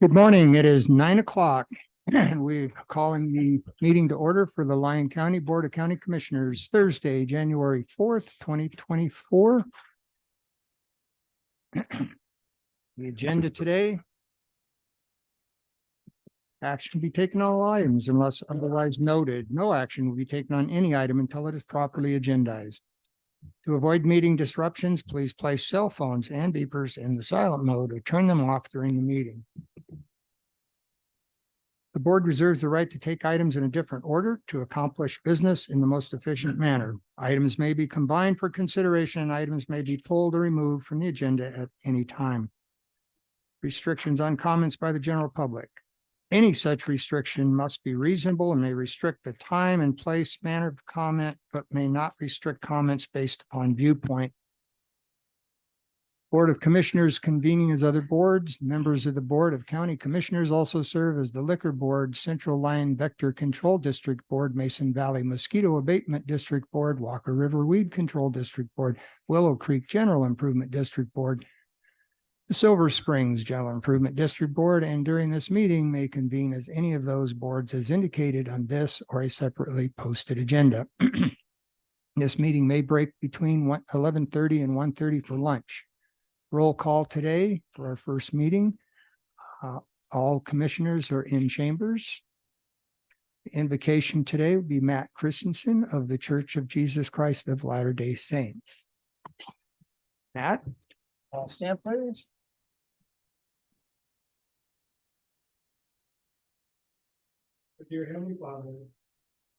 Good morning. It is 9 o'clock. We're calling the meeting to order for the Lyon County Board of County Commissioners, Thursday, January 4th, 2024. The agenda today. Action will be taken on all items unless otherwise noted. No action will be taken on any item until it is properly agendized. To avoid meeting disruptions, please place cell phones and beepers in the silent mode or turn them off during the meeting. The board reserves the right to take items in a different order to accomplish business in the most efficient manner. Items may be combined for consideration and items may be pulled or removed from the agenda at any time. Restrictions on comments by the general public. Any such restriction must be reasonable and may restrict the time and place, manner of comment, but may not restrict comments based upon viewpoint. Board of Commissioners convening as other boards. Members of the Board of County Commissioners also serve as the Liquor Board, Central Lyon Vector Control District Board, Mason Valley Mosquito Abatement District Board, Walker River Weed Control District Board, Willow Creek General Improvement District Board, the Silver Springs General Improvement District Board, and during this meeting may convene as any of those boards as indicated on this or a separately posted agenda. This meeting may break between 11:30 and 1:30 for lunch. Roll call today for our first meeting. All commissioners are in chambers. The invocation today will be Matt Christensen of the Church of Jesus Christ of Latter-day Saints. Matt, all stand please. Dear Heavenly Father,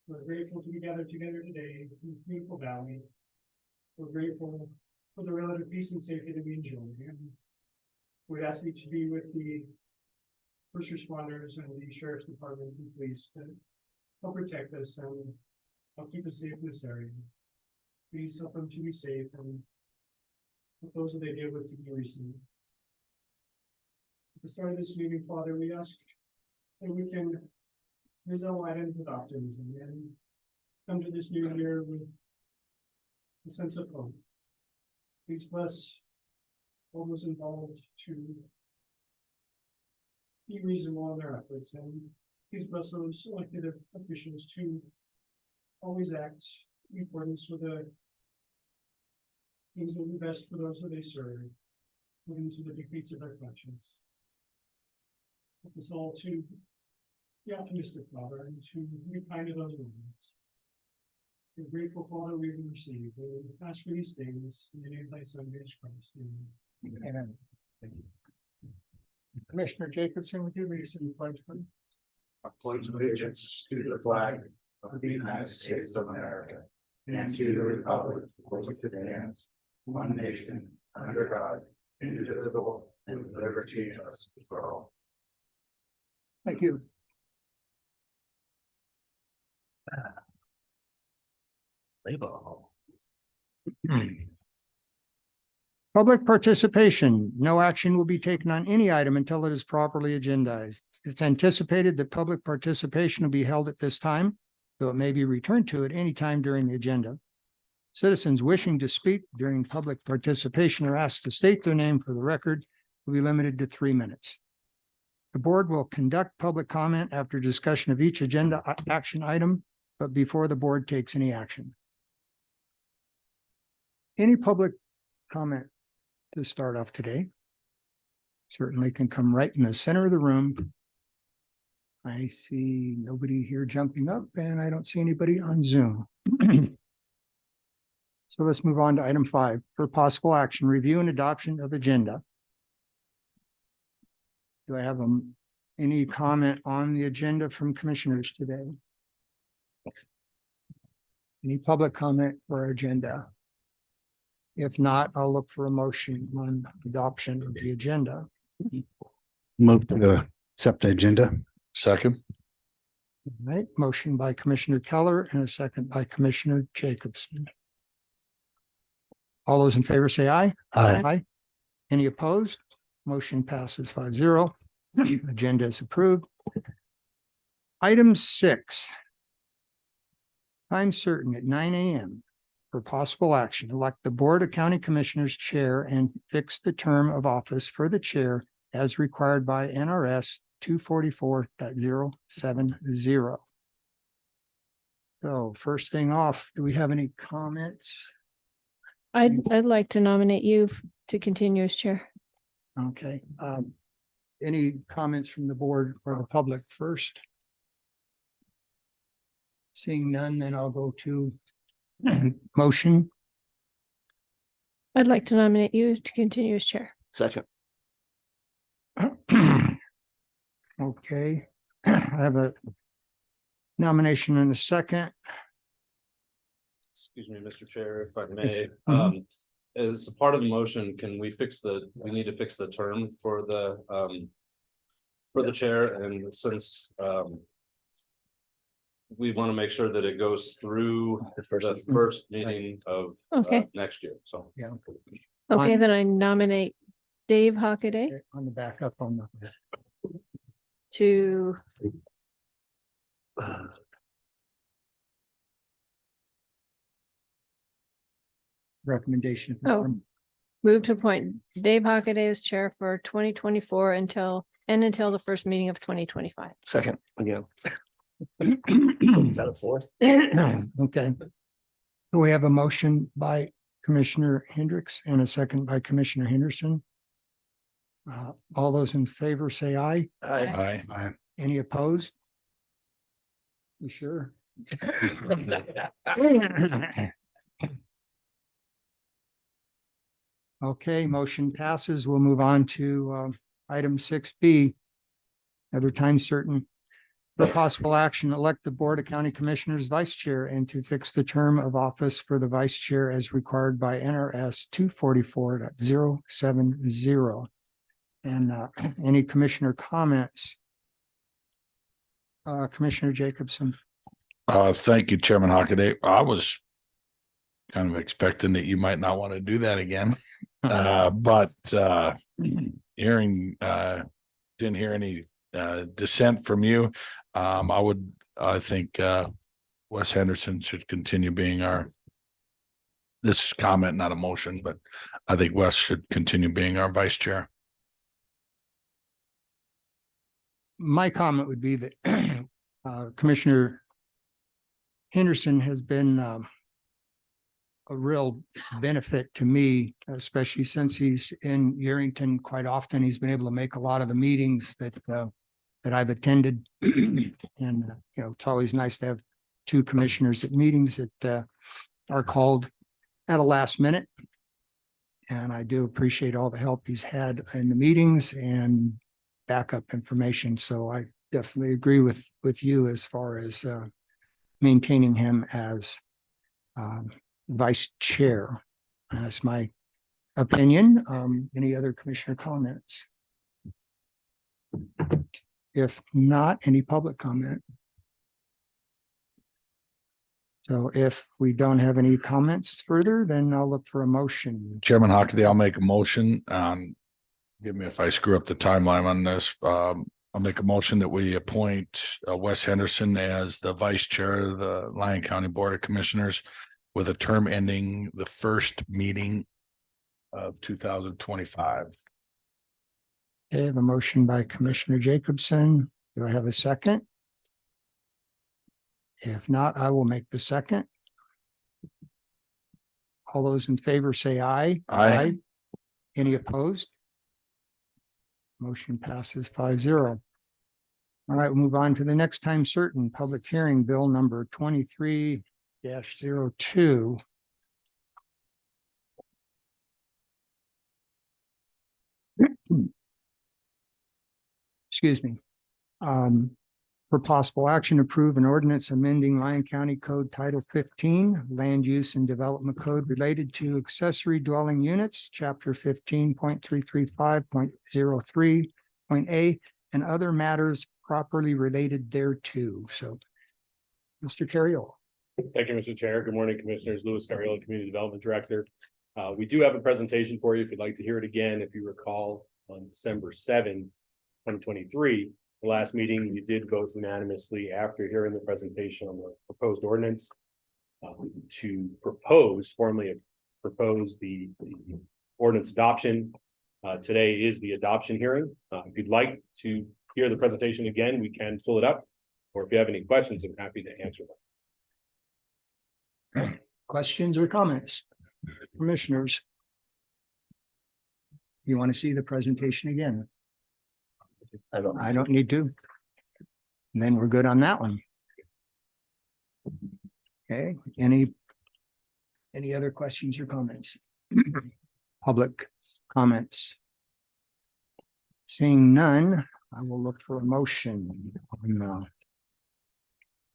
we're grateful to be gathered together today in this beautiful valley. We're grateful for the relative peace and safety that we enjoy. And we ask you to be with the first responders and the sheriff's department and police that help protect us and help keep us safe in this area. Please help them to be safe and help those that they deal with to be received. At the start of this meeting, Father, we ask that we can visit our items with optimism and come to this new year with a sense of hope. Please bless all those involved to be reasonable in their efforts, and please bless those elected officials to always act in accordance with the things that will be best for those that they serve, according to the dictates of their conscience. Help us all to be optimistic, Father, and to be kind to those moments. We're grateful for all that we've received. We ask for these things in the name of thy Son, Jesus Christ. Amen. Amen. Thank you. Commissioner Jacobson, would you read the pledge, please? I pledge allegiance to the flag of the United States of America and to the republic for which it stands, one nation, under God, indivisible, and with liberty and justice for all. Thank you. Public participation. No action will be taken on any item until it is properly agendized. It's anticipated that public participation will be held at this time, though it may be returned to at any time during the agenda. Citizens wishing to speak during public participation are asked to state their name for the record. Will be limited to 3 minutes. The board will conduct public comment after discussion of each agenda action item, but before the board takes any action. Any public comment to start off today? Certainly can come right in the center of the room. I see nobody here jumping up and I don't see anybody on Zoom. So let's move on to item 5 for possible action, review and adoption of agenda. Do I have any comment on the agenda from commissioners today? Any public comment for our agenda? If not, I'll look for a motion on adoption of the agenda. Move to accept the agenda. Second. All right, motion by Commissioner Keller and a second by Commissioner Jacobson. All those in favor say aye. Aye. Any opposed? Motion passes 5-0. Agenda is approved. Item 6. Time certain at 9 a.m. for possible action. Elect the Board of County Commissioners chair and fix the term of office for the chair as required by NRS 244.070. So first thing off, do we have any comments? I'd like to nominate you to continue as chair. Okay, any comments from the board or the public first? Seeing none, then I'll go to motion. I'd like to nominate you to continue as chair. Second. Okay, I have a nomination and a second. Excuse me, Mr. Chair, if I may, Mhm. as a part of the motion, can we we need to fix the term for the chair, and since, we want to make sure that it goes through the first meeting of Okay. next year, so. Yeah. Okay, then I nominate Dave Hockaday Okay, on the backup on the. to Recommendation. Oh. move to appoint Dave Hockaday as chair for 2024 until the first meeting of 2025. Second again. Is that a fourth? Okay. We have a motion by Commissioner Hendricks and a second by Commissioner Henderson. All those in favor say aye. Aye. Aye. Any opposed? You sure? Okay, motion passes. We'll move on to item 6B. Another time certain. For possible action, elect the Board of County Commissioners Vice Chair and to fix the term of office for the Vice Chair as required by NRS 244.070. And any commissioner comments? Commissioner Jacobson. Thank you, Chairman Hockaday. I was kind of expecting that you might not want to do that again. But didn't hear any dissent from you. I think Wes Henderson should continue being this is comment, not a motion, but I think Wes should continue being our vice chair. My comment would be that Commissioner Henderson has been a real benefit to me, especially since he's in Yerington quite often. He's been able to make a lot of the meetings that I've attended. And, it's always nice to have two commissioners at meetings that are called at a last minute. And I do appreciate all the help he's had in the meetings and backup information. So I definitely agree with you as far as maintaining him as vice chair. That's my opinion. Any other commissioner comments? If not, any public comment? So if we don't have any comments further, then I'll look for a motion. Chairman Hockaday, I'll make a motion. Give me if I screw up the timeline on this. I'll make a motion that we appoint Wes Henderson as the vice chair of the Lyon County Board of Commissioners with a term ending the first meeting of 2025. I have a motion by Commissioner Jacobson. Do I have a second? If not, I will make the second. All those in favor say aye. Aye. Any opposed? Motion passes 5-0. All right, we'll move on to the next time certain public hearing, bill number 23-02. Excuse me. For possible action, approve an ordinance amending Lyon County Code Title 15, Land Use and Development Code related to accessory dwelling units, Chapter 15.335.03.A, and other matters properly related thereto. So, Mr. Carriol. Thank you, Mr. Chair. Good morning, Commissioners. Louis Carriola, Community Development Director. We do have a presentation for you if you'd like to hear it again. If you recall, on December 7, 2023, the last meeting, we did vote unanimously after hearing the presentation on the proposed ordinance to formally propose the ordinance adoption Today is the adoption hearing. If you'd like to hear the presentation again, we can pull it up. Or if you have any questions, I'm happy to answer them. Questions or comments? Commissioners? You want to see the presentation again? I don't need to. Then we're good on that one. Okay, any other questions or comments? Public comments? Seeing none, I will look for a motion.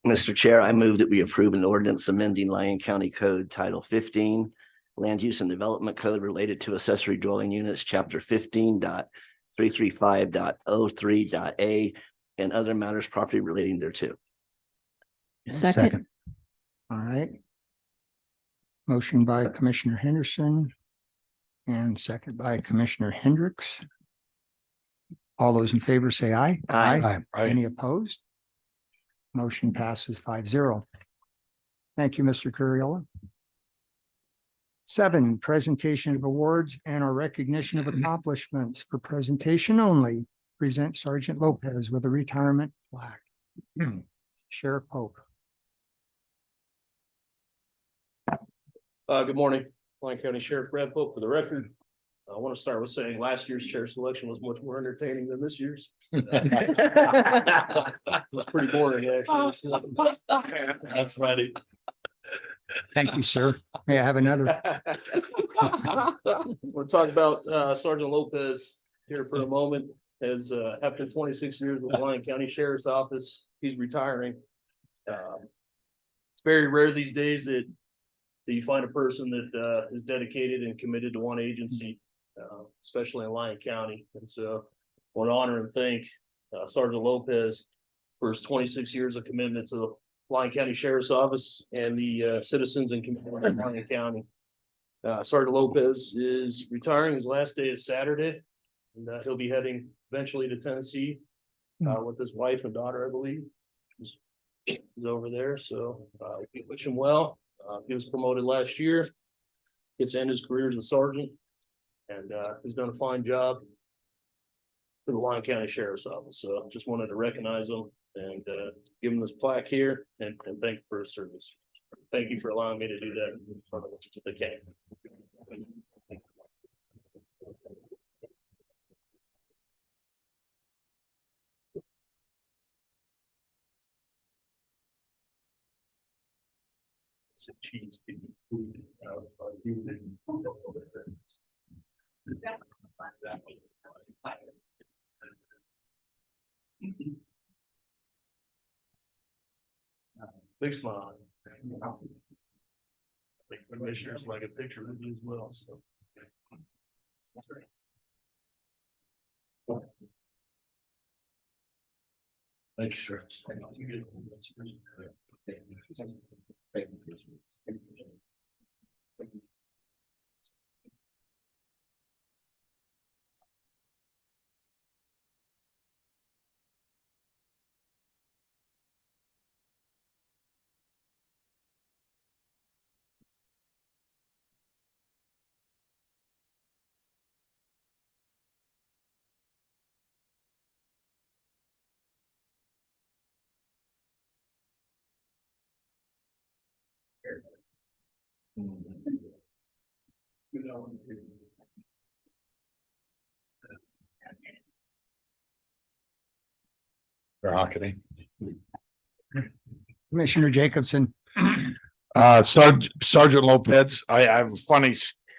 Mr. Chair, I move that we approve an ordinance amending Lyon County Code Title 15, Land Use and Development Code related to accessory dwelling units, Chapter 15.335.03.a, and other matters properly relating thereto. Second. All right. Motion by Commissioner Henderson and second by Commissioner Hendricks. All those in favor say aye. Aye. Any opposed? Motion passes 5-0. Thank you, Mr. Curriola. 7, presentation of awards and or recognition of accomplishments. For presentation only, present Sergeant Lopez with a retirement plaque. Sheriff Pope. Good morning, Lyon County Sheriff Brad Pope for the record. I want to start with saying last year's chair selection was much more entertaining than this year's. It was pretty boring, actually. That's funny. Thank you, sir. May I have another? We're talking about Sergeant Lopez here for a moment. As after 26 years with the Lyon County Sheriff's Office, he's retiring. It's very rare these days that you find a person that is dedicated and committed to one agency, especially in Lyon County. And so I want to honor and thank Sergeant Lopez for his 26 years of commitment to the Lyon County Sheriff's Office and the citizens and community of Lyon County. Sergeant Lopez is retiring. His last day is Saturday, and he'll be heading eventually to Tennessee with his wife and daughter, I believe. He's over there, so we wish him well. He was promoted last year. Gets to end his career as a sergeant, and he's done a fine job for the Lyon County Sheriff's Office. So just wanted to recognize him and give him this plaque here and thank you for his service. Thank you for allowing me to do that in front of the camp. It's a cheese. Big smile. I think commissioners like a picture of you as well, so. Thank you, sir. Commissioner Jacobson. Sergeant Lopez, I have a funny,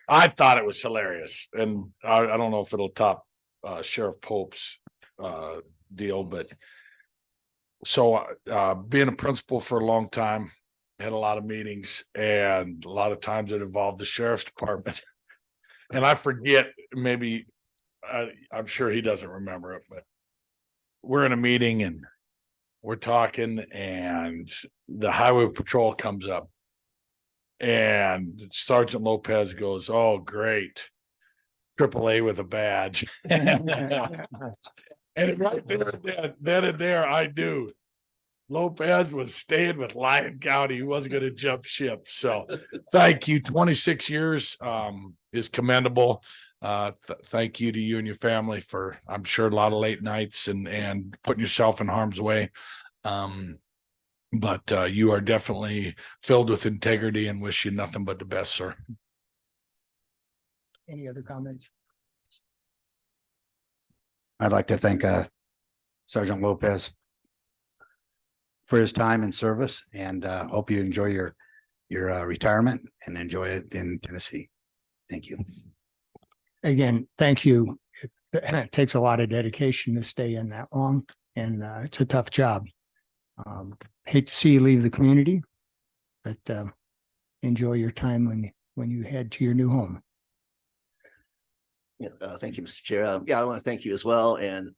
I thought it was hilarious, and I don't know if it'll top Sheriff Pope's deal, but so being a principal for a long time, had a lot of meetings, and a lot of times it involved the sheriff's department. And I forget, maybe I'm sure he doesn't remember it, but we're in a meeting and we're talking, and the highway patrol comes up, and Sergeant Lopez goes, "Oh, great, AAA with a badge." And right there, then and there, I knew Lopez was staying with Lyon County. He wasn't going to jump ship. So thank you. 26 years is commendable. Thank you to you and your family for, I'm sure, a lot of late nights and putting yourself in harm's way. But you are definitely filled with integrity and wish you nothing but the best, sir. Any other comments? I'd like to thank Sergeant Lopez for his time and service, and hope you enjoy your retirement and enjoy it in Tennessee. Thank you. Again, thank you. It takes a lot of dedication to stay in that long, and it's a tough job. Hate to see you leave the community, but enjoy your time when you head to your new home. Yeah, thank you, Mr. Chair. Yeah, I want to thank you as well. And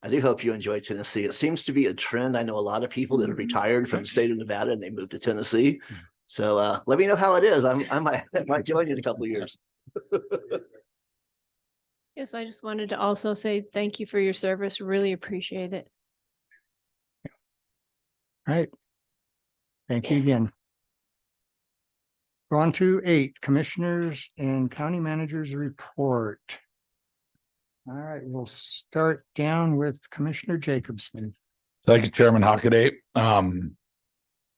I do hope you enjoy Tennessee. It seems to be a trend. I know a lot of people that are retired from the state of Nevada and they moved to Tennessee. So let me know how it is. I might join you in a couple of years. Yes, I just wanted to also say thank you for your service. Really appreciate it. All right. Thank you again. Go on to 8, Commissioners and County Managers Report. All right, we'll start down with Commissioner Jacobson. Thank you, Chairman Hockaday.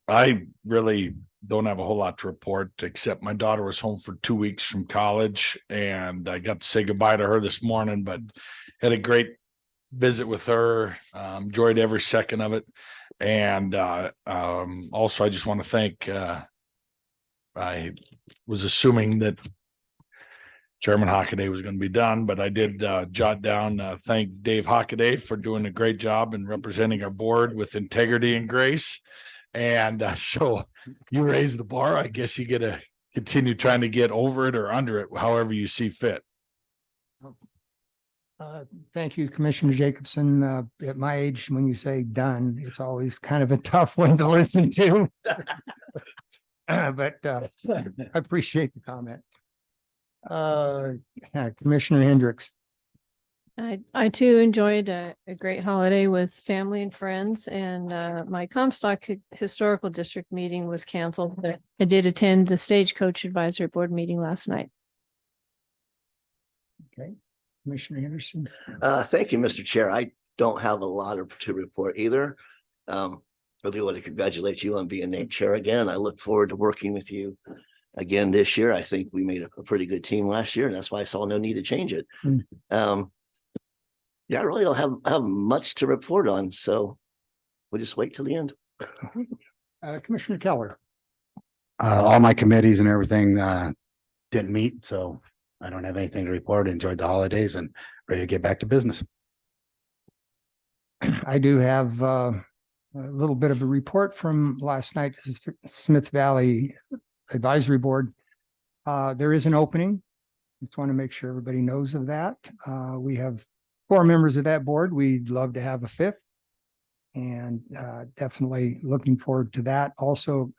I really don't have a whole lot to report, except my daughter was home for 2 weeks from college, and I got to say goodbye to her this morning, but had a great visit with her. Enjoyed every second of it. And also, I just want to thank, I was assuming that Chairman Hockaday was going to be done, but I did jot down, thank Dave Hockaday for doing a great job and representing our board with integrity and grace. And so you raise the bar. I guess you get to continue trying to get over it or under it, however you see fit. Thank you, Commissioner Jacobson. At my age, when you say done, it's always kind of a tough one to listen to. But I appreciate the comment. Commissioner Hendricks. I too enjoyed a great holiday with family and friends, and my Comstock Historical District meeting was canceled, but I did attend the Stagecoach Advisory Board meeting last night. Okay, Commissioner Henderson. Thank you, Mr. Chair. I don't have a lot to report either. I do want to congratulate you on being named chair again. I look forward to working with you again this year. I think we made a pretty good team last year, and that's why I saw no need to change it. Yeah, I really don't have much to report on, so we'll just wait till the end. Commissioner Keller. All my committees and everything didn't meet, so I don't have anything to report. Enjoyed the holidays and ready to get back to business. I do have a little bit of a report from last night. This is Smith Valley Advisory Board. There is an opening. Just want to make sure everybody knows of that. We have 4 members of that board. We'd love to have a 5th, and definitely looking forward to that. Also,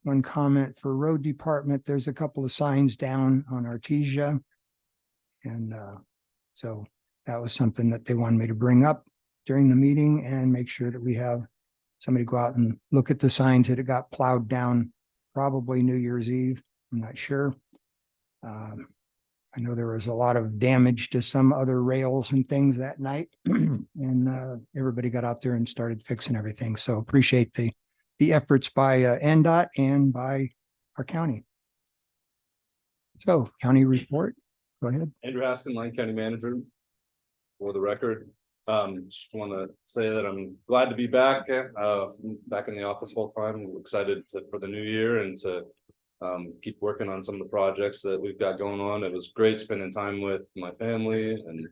one comment for road department, there's a couple of signs down on Artesia. And so that was something that they wanted me to bring up during the meeting and make sure that we have somebody go out and look at the signs that it got plowed down, probably New Year's Eve. I'm not sure. I know there was a lot of damage to some other rails and things that night, and everybody got out there and started fixing everything. So appreciate the efforts by NDOT and by our county. So county report, go ahead. Andrew Haskin, Lyon County Manager. For the record, just want to say that I'm glad to be back, back in the office full time. I'm excited for the new year and to keep working on some of the projects that we've got going on. It was great spending time with my family and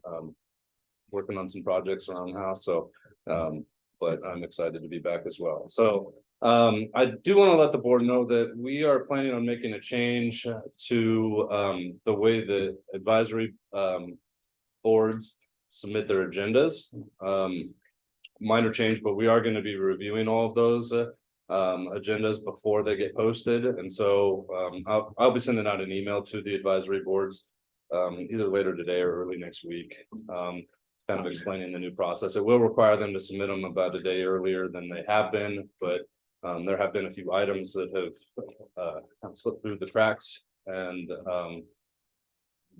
working on some projects around the house. So, but I'm excited to be back as well. So I do want to let the board know that we are planning on making a change to the way the advisory boards submit their agendas. Minor change, but we are going to be reviewing all of those agendas before they get posted. And so I'll be sending out an email to the advisory boards either later today or early next week, kind of explaining the new process. It will require them to submit them about a day earlier than they have been, but there have been a few items that have slipped through the cracks, and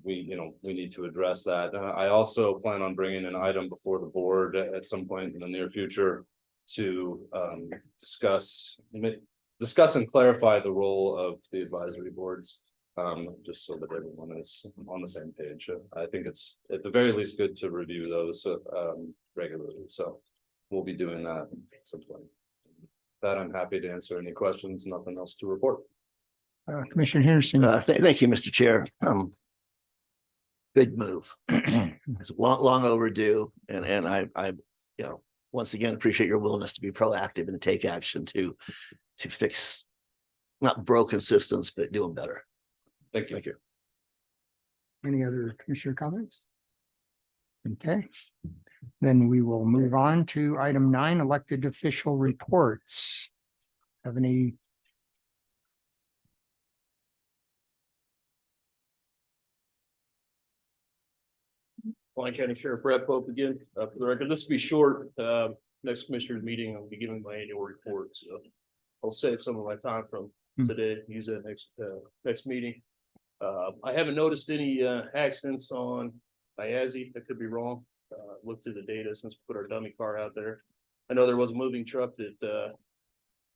we need to address that. I also plan on bringing an item before the board at some point in the near future to discuss and clarify the role of the advisory boards. Just so that everyone is on the same page. I think it's at the very least good to review those regularly, so we'll be doing that at some point. That I'm happy to answer any questions, nothing else to report. Commissioner Henderson. Thank you, Mr. Chair. Good move. It's long overdue, and I, once again, appreciate your willingness to be proactive and to take action to fix not broken systems, but do them better. Thank you. Thank you. Any other commissioner comments? Okay, then we will move on to item 9, elected official reports. Have any? Lyon County Sheriff Brett Pope again, for the record, this will be short. Next commissioners meeting, I'll be giving my annual report, so I'll save some of my time from today, use that next meeting. I haven't noticed any accidents on Iazzi. I could be wrong. Looked through the data since we put our dummy car out there. I know there was a moving truck that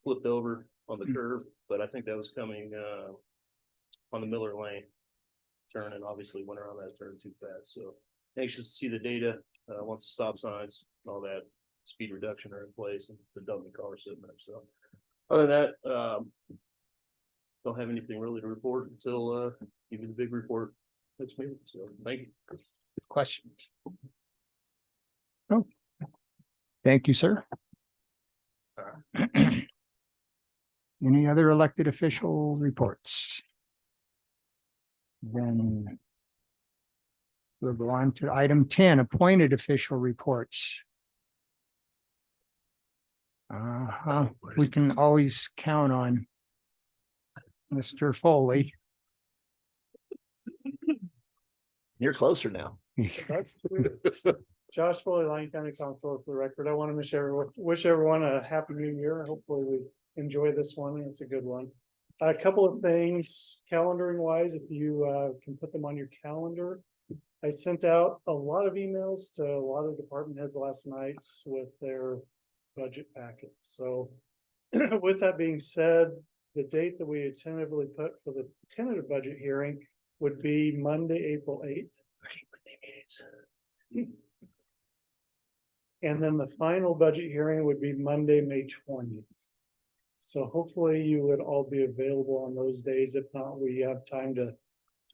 flipped over on the curve, but I think that was coming on the Miller Lane turn, and obviously went around that turn too fast. So anxious to see the data once the stop signs and all that speed reduction are in place and the dummy car sitting there. So other than that, don't have anything really to report until give you the big report next meeting. So thank you. Questions? Oh, thank you, sir. Any other elected official reports? Then we'll go on to item 10, appointed official reports. We can always count on Mr. Foley. You're closer now. That's Josh Foley, Lyon County Comptroller, for the record. I want to wish everyone a happy new year. Hopefully we enjoy this one. It's a good one. A couple of things calendaring wise, if you can put them on your calendar. I sent out a lot of emails to a lot of department heads last night with their budget packets. So with that being said, the date that we had tentatively put for the tentative budget hearing would be Monday, April 8th. And then the final budget hearing would be Monday, May 20th. So hopefully you would all be available on those days. If not, we have time to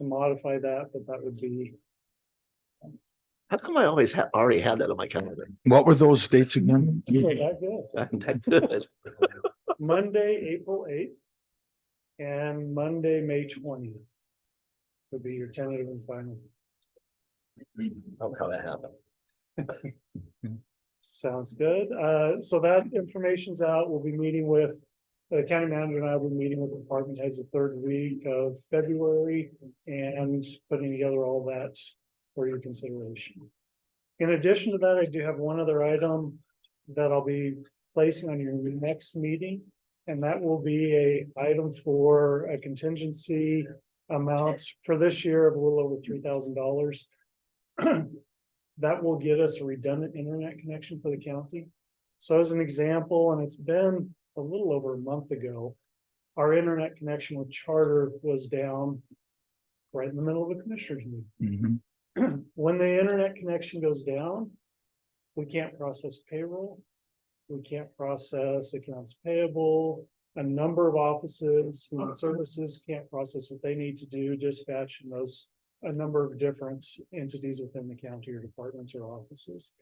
modify that, but that would be. How come I always already had that on my calendar? What were those dates again? That good. That's good. Monday, April 8th. And Monday, May 20th. Would be your tentative and final. How that happened. Sounds good. So that information's out. We'll be meeting with the county manager, and I will be meeting with the department heads the third week of February and putting together all that for your consideration. In addition to that, I do have one other item that I'll be placing on your next meeting, and that will be a item for a contingency amount for this year of a little over $3,000. That will get us a redundant internet connection for the county. So as an example, and it's been a little over a month ago, our internet connection with Charter was down right in the middle of a commissioners meeting. When the internet connection goes down, we can't process payroll. We can't process accounts payable. A number of offices, human services can't process what they need to do, dispatch, and those a number of different entities within the county or departments or offices.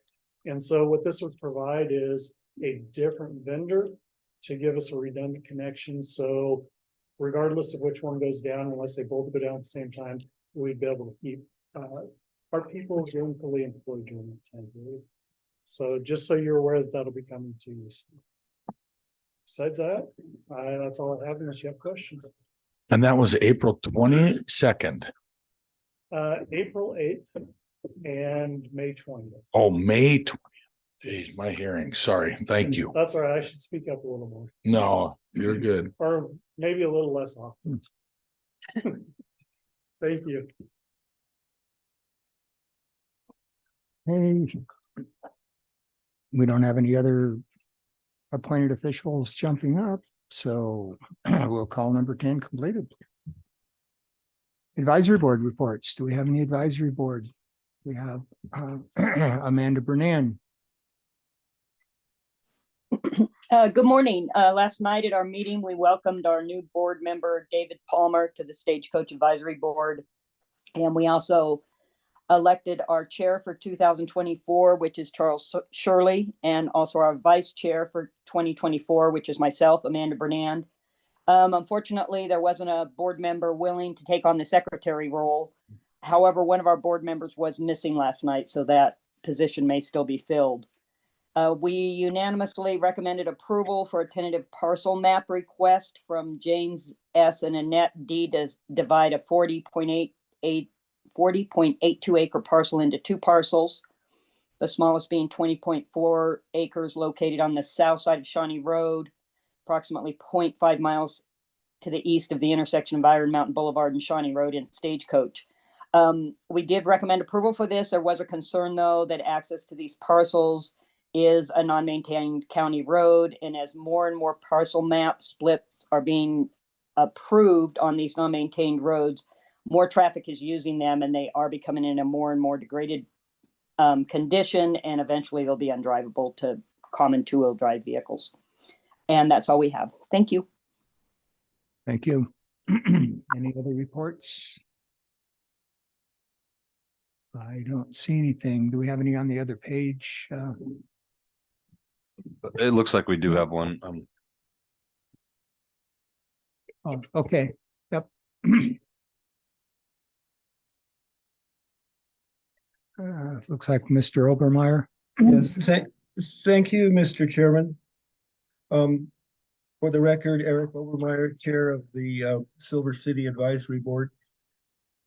And so what this would provide is a different vendor to give us a redundant connection. So regardless of which one goes down, unless they both go down at the same time, we'd be able to keep our people gainfully employed during that time period. So just so you're aware that that'll be coming to you. Besides that, that's all I have unless you have questions. And that was April 22nd. April 8th and May 20th. Oh, May 20th. Jeez, my hearing. Sorry. Thank you. That's all right. I should speak up a little more. No, you're good. Or maybe a little less often. Thank you. Hey. We don't have any other appointed officials jumping up, so we'll call number 10 completed. Advisory board reports. Do we have any advisory board? We have Amanda Bernan. Good morning. Last night at our meeting, we welcomed our new board member, David Palmer, to the Stagecoach Advisory Board. And we also elected our chair for 2024, which is Charles Shirley, and also our vice chair for 2024, which is myself, Amanda Bernand. Unfortunately, there wasn't a board member willing to take on the secretary role. However, one of our board members was missing last night, so that position may still be filled. We unanimously recommended approval for a tentative parcel map request from James S. and Annette D. to divide a 40.82 acre parcel into two parcels. The smallest being 20.4 acres located on the south side of Shawnee Road, approximately 0.5 miles to the east of the intersection of Iron Mountain Boulevard and Shawnee Road in Stagecoach. We did recommend approval for this. There was a concern, though, that access to these parcels is a non-maintained county road, and as more and more parcel map splits are being approved on these non-maintained roads, more traffic is using them, and they are becoming in a more and more degraded condition, and eventually they'll be undrivable to common two-wheel drive vehicles. And that's all we have. Thank you. Thank you. Any other reports? I don't see anything. Do we have any on the other page? It looks like we do have one. Oh, okay. Yep. Looks like Mr. Obermeyer. Yes, thank you, Mr. Chairman. For the record, Eric Obermeyer, Chair of the Silver City Advisory Board.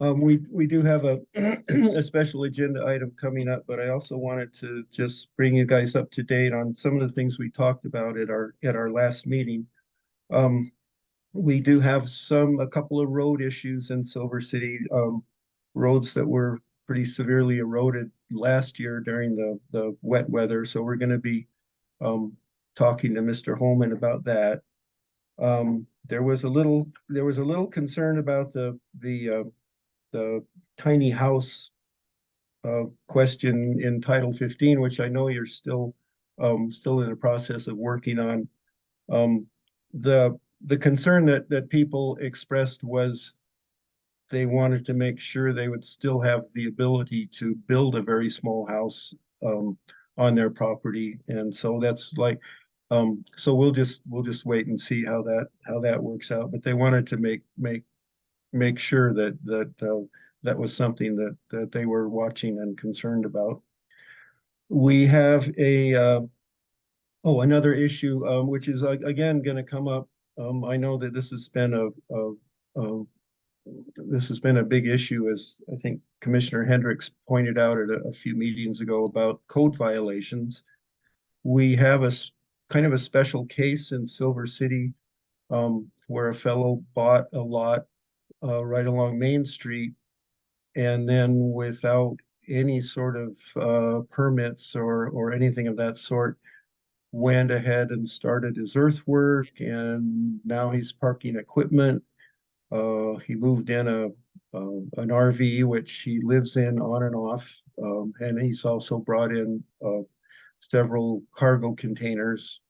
We do have a a special agenda item coming up, but I also wanted to just bring you guys up to date on some of the things we talked about at our last meeting. We do have a couple of road issues in Silver City, roads that were pretty severely eroded last year during the wet weather. So we're going to be talking to Mr. Holman about that. There was a little concern about the tiny house question in Title 15, which I know you're still in the process of working on. The concern that people expressed was they wanted to make sure they would still have the ability to build a very small house on their property, and so that's like so we'll just wait and see how that works out. But they wanted to make sure that that was something that they were watching and concerned about. We have another issue which is again going to come up. I know that this has been a big issue, as I think Commissioner Hendricks pointed out at a few meetings ago, about code violations. We have a kind of a special case in Silver City where a fellow bought a lot right along Main Street, and then without any sort of permits or anything of that sort, went ahead and started his earthwork, and now he's parking equipment. He moved in an RV, which he lives in on and off, and he's also brought in several cargo containers.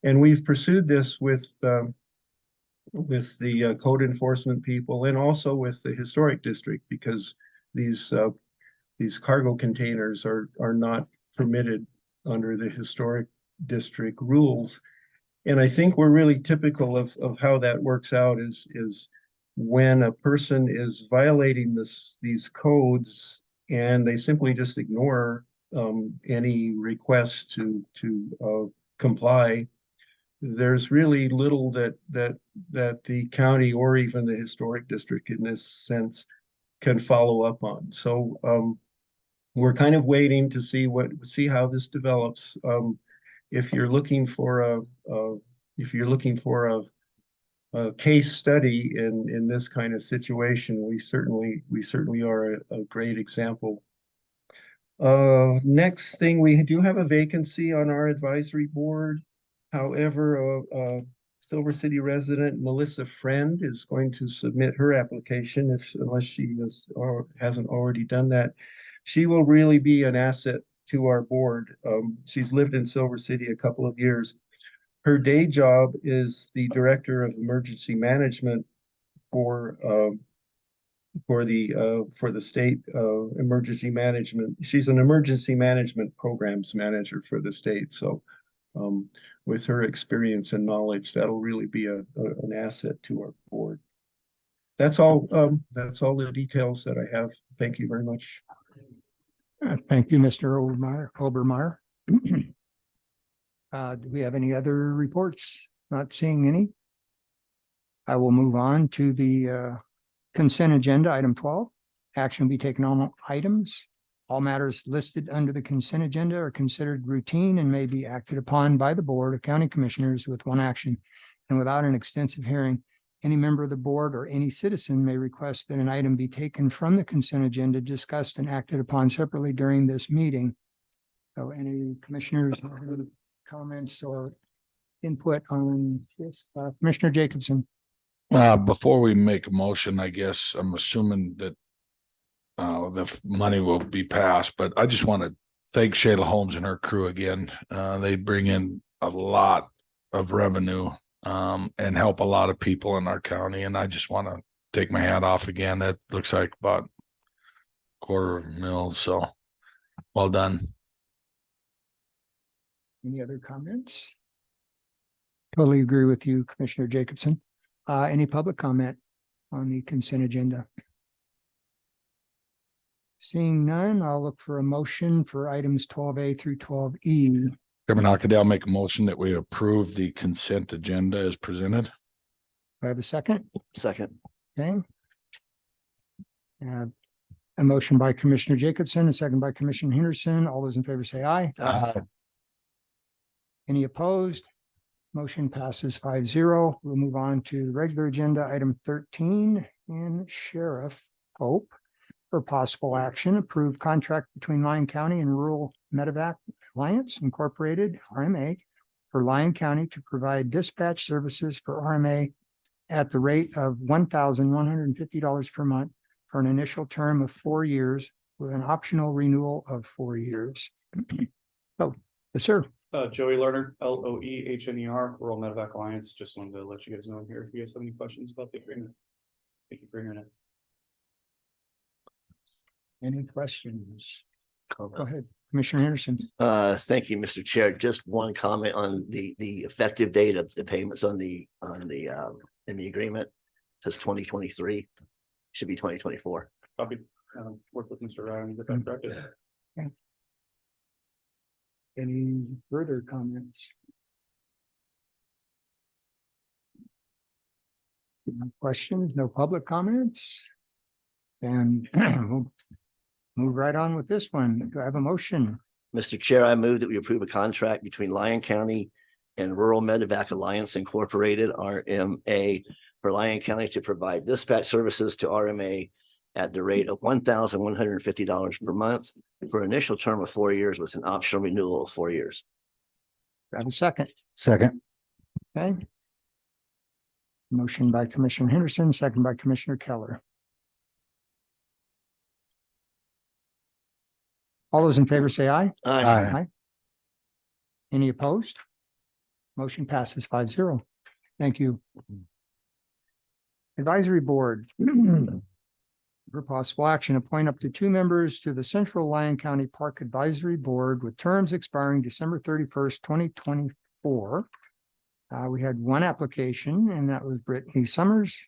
And we've pursued this with the code enforcement people and also with the historic district, because these cargo containers are not permitted under the historic district rules. And I think we're really typical of how that works out is when a person is violating these codes and they simply just ignore any request to comply. There's really little that the county or even the historic district in this sense can follow up on. So we're kind of waiting to see how this develops. If you're looking for a case study in this kind of situation, we certainly are a great example. Next thing, we do have a vacancy on our advisory board. However, Silver City resident Melissa Friend is going to submit her application unless she has or hasn't already done that. She will really be an asset to our board. She's lived in Silver City a couple of years. Her day job is the Director of Emergency Management for the state emergency management. She's an emergency management programs manager for the state. So with her experience and knowledge, that'll really be an asset to our board. That's all the details that I have. Thank you very much. Thank you, Mr. Obermeyer. Do we have any other reports? Not seeing any. I will move on to the consent agenda, item 12. Action will be taken on all items. All matters listed under the consent agenda are considered routine and may be acted upon by the Board of County Commissioners with one action and without an extensive hearing. Any member of the board or any citizen may request that an item be taken from the consent agenda, discussed and acted upon separately during this meeting. So any commissioners have any comments or input on this? Commissioner Jacobson. Before we make a motion, I guess I'm assuming that the money will be passed, but I just want to thank Shayla Holmes and her crew again. They bring in a lot of revenue and help a lot of people in our county. And I just want to take my hat off again. That looks like about $250,000. So well done. Any other comments? Totally agree with you, Commissioner Jacobson. Any public comment on the consent agenda? Seeing none, I'll look for a motion for items 12A through 12E. Chairman Hockaday, I'll make a motion that we approve the consent agenda as presented. Do I have a second? Second. Okay. A motion by Commissioner Jacobson, a second by Commissioner Henderson. All those in favor say aye. Any opposed? Motion passes 5-0. We'll move on to the regular agenda, item 13, and Sheriff Pope for possible action. Approved contract between Lyon County and Rural Medevac Alliance Incorporated, RMA, for Lyon County to provide dispatch services for RMA at the rate of $1,150 per month for an initial term of 4 years with an optional renewal of 4 years. Oh, yes, sir. Joey Lerner, LOEHNER, Rural Medevac Alliance. Just wanted to let you guys know I'm here if you guys have any questions about the agreement. Thank you for hearing it. Any questions? Go ahead, Commissioner Henderson. Thank you, Mr. Chair. Just one comment on the effective date of the payments in the agreement. It says 2023, should be 2024. Copy. Work with Mr. Ryan. Get that corrected. Okay. Any further comments? No questions, no public comments? Then we'll move right on with this one. Do I have a motion? Mr. Chair, I move that we approve a contract between Lyon County and Rural Medevac Alliance Incorporated, RMA, for Lyon County to provide dispatch services to RMA at the rate of $1,150 per month for an initial term of 4 years with an optional renewal of 4 years. Do I have a second? Second. Okay. Motion by Commissioner Henderson, second by Commissioner Keller. All those in favor say aye. Aye. Any opposed? Motion passes 5-0. Thank you. Advisory Board. For possible action, appoint up to 2 members to the Central Lyon County Park Advisory Board with terms expiring December 31st, 2024. We had one application, and that was Brittany Summers.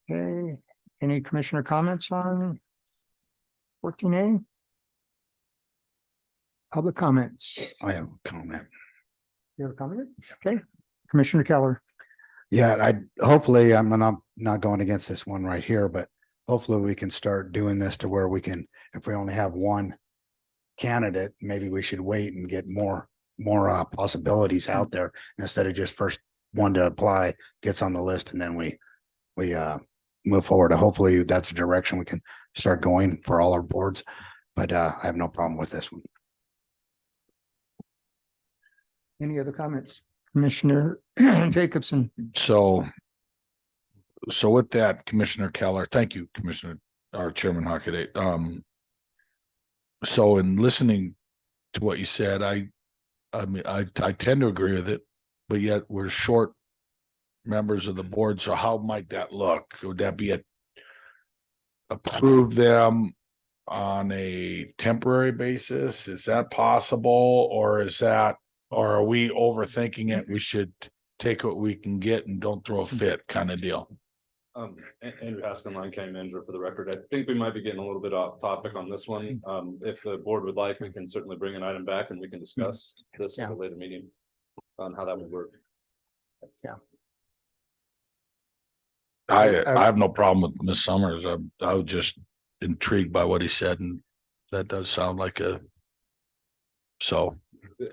Okay, any commissioner comments on 14A? Public comments. I have a comment. You have a comment? Okay, Commissioner Keller. Yeah, hopefully I'm not going against this one right here, but hopefully we can start doing this to where we can, if we only have one candidate, maybe we should wait and get more possibilities out there instead of just first one to apply gets on the list and then we move forward. Hopefully that's the direction we can start going for all our boards. But I have no problem with this one. Any other comments? Commissioner Jacobson? So with that, Commissioner Keller, thank you, Commissioner, our Chairman Hockaday. So in listening to what you said, I mean, I tend to agree with it, but yet we're short members of the board. So how might that look? Would that be approve them on a temporary basis? Is that possible? Or are we overthinking it? We should take what we can get and don't throw a fit kind of deal. Andrew Haskin, Lyon County Manager, for the record. I think we might be getting a little bit off topic on this one. If the board would like, we can certainly bring an item back and we can discuss this at a later meeting on how that would work. Yeah. I have no problem with Miss Summers. I was just intrigued by what he said, and that does sound like so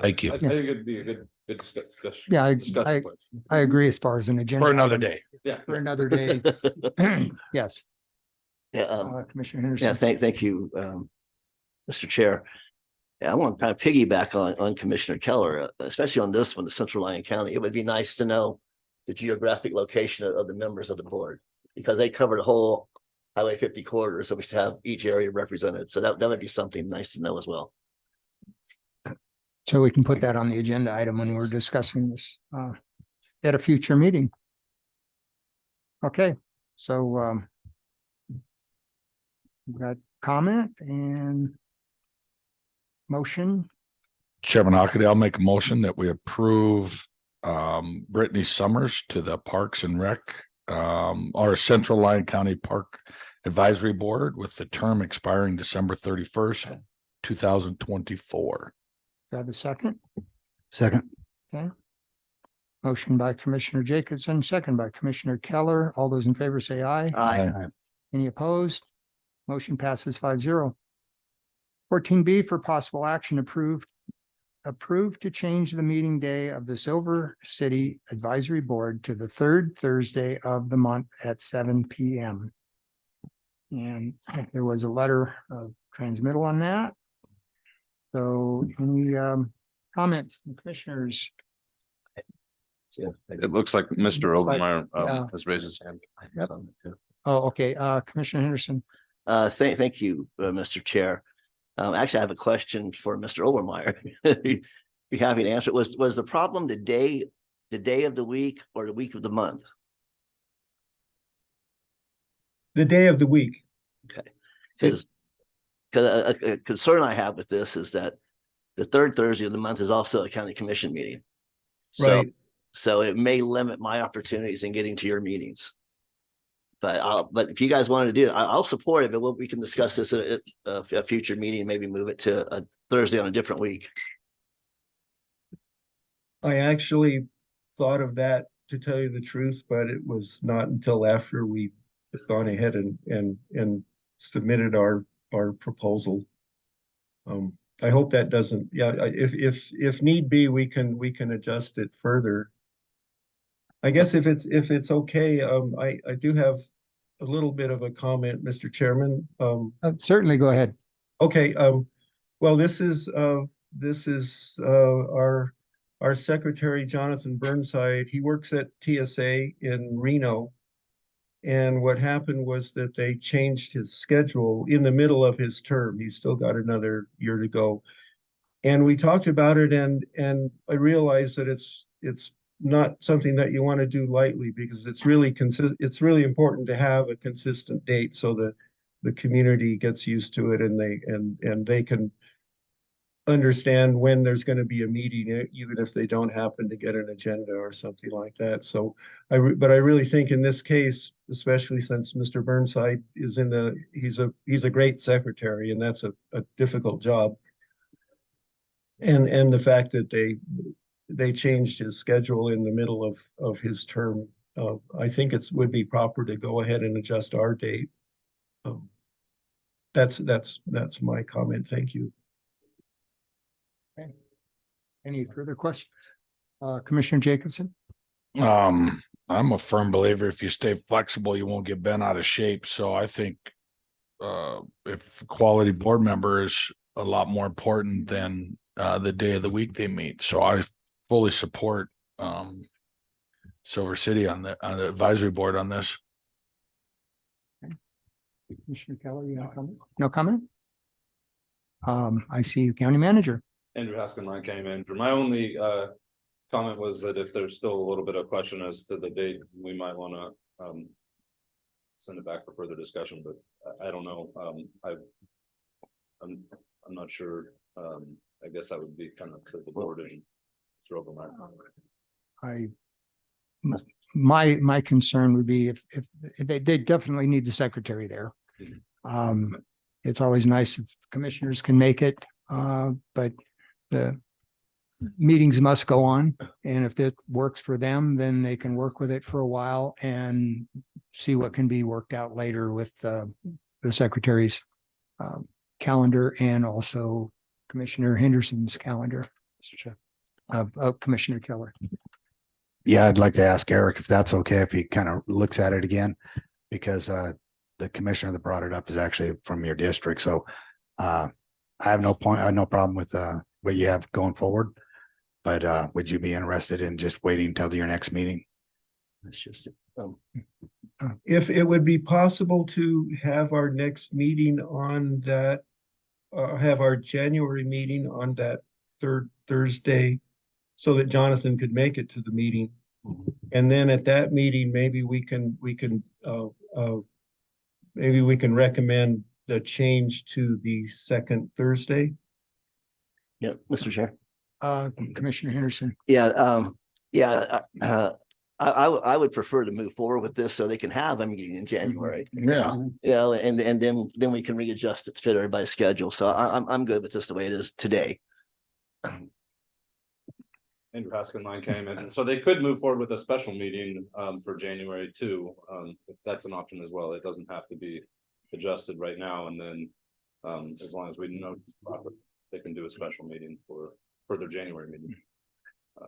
thank you. I think it'd be a good discussion. Yeah, discussion point. I agree as far as an agenda. For another item. day. Yeah. For another day. Yes. Yeah, Commissioner Henderson. yeah, thank you, Mr. Chair. Yeah, I want to kind of piggyback on Commissioner Keller, especially on this one, the Central Lyon County. It would be nice to know the geographic location of the members of the board, because they cover the whole Highway 50 corridor, so we should have each area represented. So that would be something nice to know as well. So we can put that on the agenda item when we're discussing this at a future meeting. Okay, so we've got comment and motion. Chairman Hockaday, I'll make a motion that we approve Brittany Summers to the Parks and Rec, our Central Lyon County Park Advisory Board with the term expiring December 31st, 2024. Do I have a second? Second. Okay. Motion by Commissioner Jacobson, second by Commissioner Keller. All those in favor say aye. Aye. Any opposed? Motion passes 5-0. 14B for possible action approved to change the meeting day of the Silver City Advisory Board to the third Thursday of the month at 7 p.m. And there was a letter of transmittal on that. So any comments from commissioners? It looks like Mr. Overmeyer Yeah. has raised his hand. Yep. Oh, okay. Commissioner Henderson. Thank you, Mr. Chair. Actually, I have a question for Mr. Overmeyer. Be happy to answer it. Was the problem the day of the week or the week of the month? The day of the week. Okay, because a concern I have with this is that the third Thursday of the month is also a county commission meeting. Right. So it may limit my opportunities in getting to your meetings. But if you guys wanted to do it, I'll support it, but we can discuss this at a future meeting, maybe move it to a Thursday on a different week. I actually thought of that, to tell you the truth, but it was not until after we gone ahead and submitted our proposal. I hope that doesn't, if need be, we can adjust it further. I guess if it's okay, I do have a little bit of a comment, Mr. Chairman. Certainly go ahead. Okay, well, this is our secretary, Jonathan Burnside. He works at TSA in Reno. And what happened was that they changed his schedule in the middle of his term. He's still got another year to go. And we talked about it, and I realized that it's not something that you want to do lightly, because it's really important to have a consistent date so that the community gets used to it, and they can understand when there's going to be a meeting, even if they don't happen to get an agenda or something like that. So but I really think in this case, especially since Mr. Burnside is he's a great secretary, and that's a difficult job. And the fact that they changed his schedule in the middle of his term, I think would be proper to go ahead and adjust our date. That's my comment. Thank you. Okay. Any further questions? Commissioner Jacobson? I'm a firm believer if you stay flexible, you won't get bent out of shape. So I think if quality board member is a lot more important than the day of the week they meet. So I fully support Silver City on the advisory board on this. Commissioner Keller, you have a comment? No comment? I see the county manager. Andrew Haskin, Lyon County Manager. My only comment was that if there's still a little bit of question as to the date, we might want to send it back for further discussion, but I don't know. I'm not sure. I guess that would be kind of to the board and throw over My concern would be if they definitely need the secretary there. It's always nice if commissioners can make it, but the meetings must go on. And if it works for them, then they can work with it for a while and see what can be worked out later with the secretary's calendar and also Commissioner Henderson's calendar. Commissioner Keller. Yeah, I'd like to ask Eric if that's okay, if he kind of looks at it again, because the commissioner that brought it up is actually from your district. So I have no problem with what you have going forward. But would you be interested in just waiting until your next meeting? That's just If it would be possible to have our next meeting on that, have our January meeting on that third Thursday, so that Jonathan could make it to the meeting. And then at that meeting, maybe we can recommend the change to the second Thursday. Yeah, Mr. Chair. Commissioner Henderson. I would prefer to move forward with this so they can have a meeting in January. Yeah. Yeah, and then we can readjust it to fit everybody's schedule. So I'm good with just the way it is today. Andrew Haskin, Lyon County Manager. So they could move forward with a special meeting for January too. If that's an option as well. It doesn't have to be adjusted right now. And then as long as we know it's proper, they can do a special meeting for their January meeting.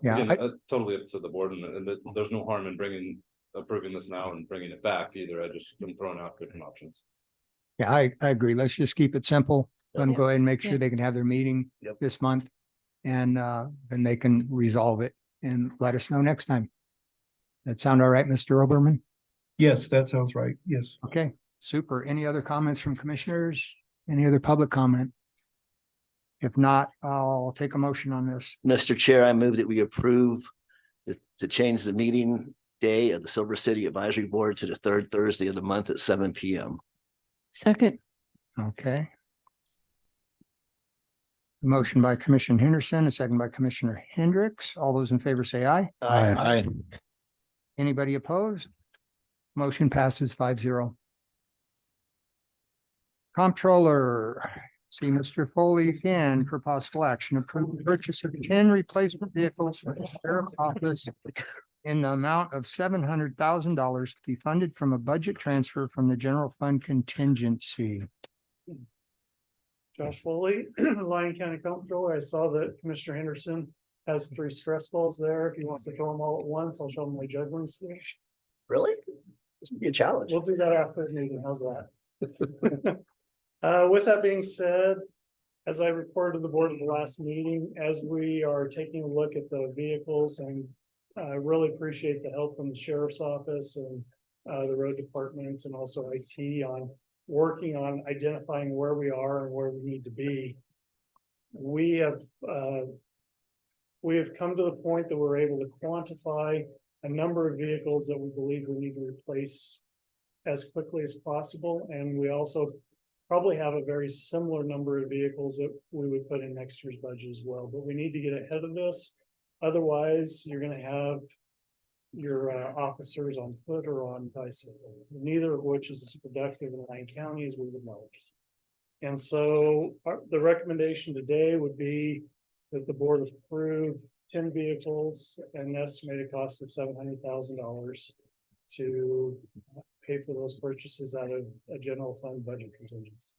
Yeah, Again, totally up to the board, and there's no harm in approving this now and bringing it back either. I just been throwing out different options. Yeah, I agree. Let's just keep it simple. Let them go ahead and make sure Yeah. they can have their meeting Yep. this month. And then they can resolve it and let us know next time. That sound all right, Mr. Oberman? Yes, that sounds right. Yes. Okay, super. Any other comments from commissioners? Any other public comment? If not, I'll take a motion on this. Mr. Chair, I move that we approve to change the meeting day of the Silver City Advisory Board to the third Thursday of the month at 7 p.m. Second. Okay. Motion by Commissioner Henderson, a second by Commissioner Hendricks. All those in favor say aye. Aye. Anybody opposed? Motion passes 5-0. Comptroller, see Mr. Foley again for possible action. Approve the purchase of 10 replacement vehicles for the sheriff's office in the amount of $700,000 to be funded from a budget transfer from the general fund contingency. Josh Foley, Lyon County Comptroller. I saw that Commissioner Henderson has 3 stress balls there. If he wants to throw them all at once, I'll show him my juggling skills. Really? This would be a challenge. We'll do that after the meeting. How's that? With that being said, as I reported to the board at the last meeting, as we are taking a look at the vehicles, and I really appreciate the help from the sheriff's office and the road department and also IT on working on identifying where we are and where we need to be. We have come to the point that we're able to quantify a number of vehicles that we believe we need to replace as quickly as possible. And we also probably have a very similar number of vehicles that we would put in next year's budget as well. But we need to get ahead of this. Otherwise, you're going to have your officers on foot or on bicycle, neither of which is as productive in Lyon County as we would like. And so the recommendation today would be that the board approve 10 vehicles and an estimated cost of $700,000 to pay for those purchases out of a general fund budget contingency.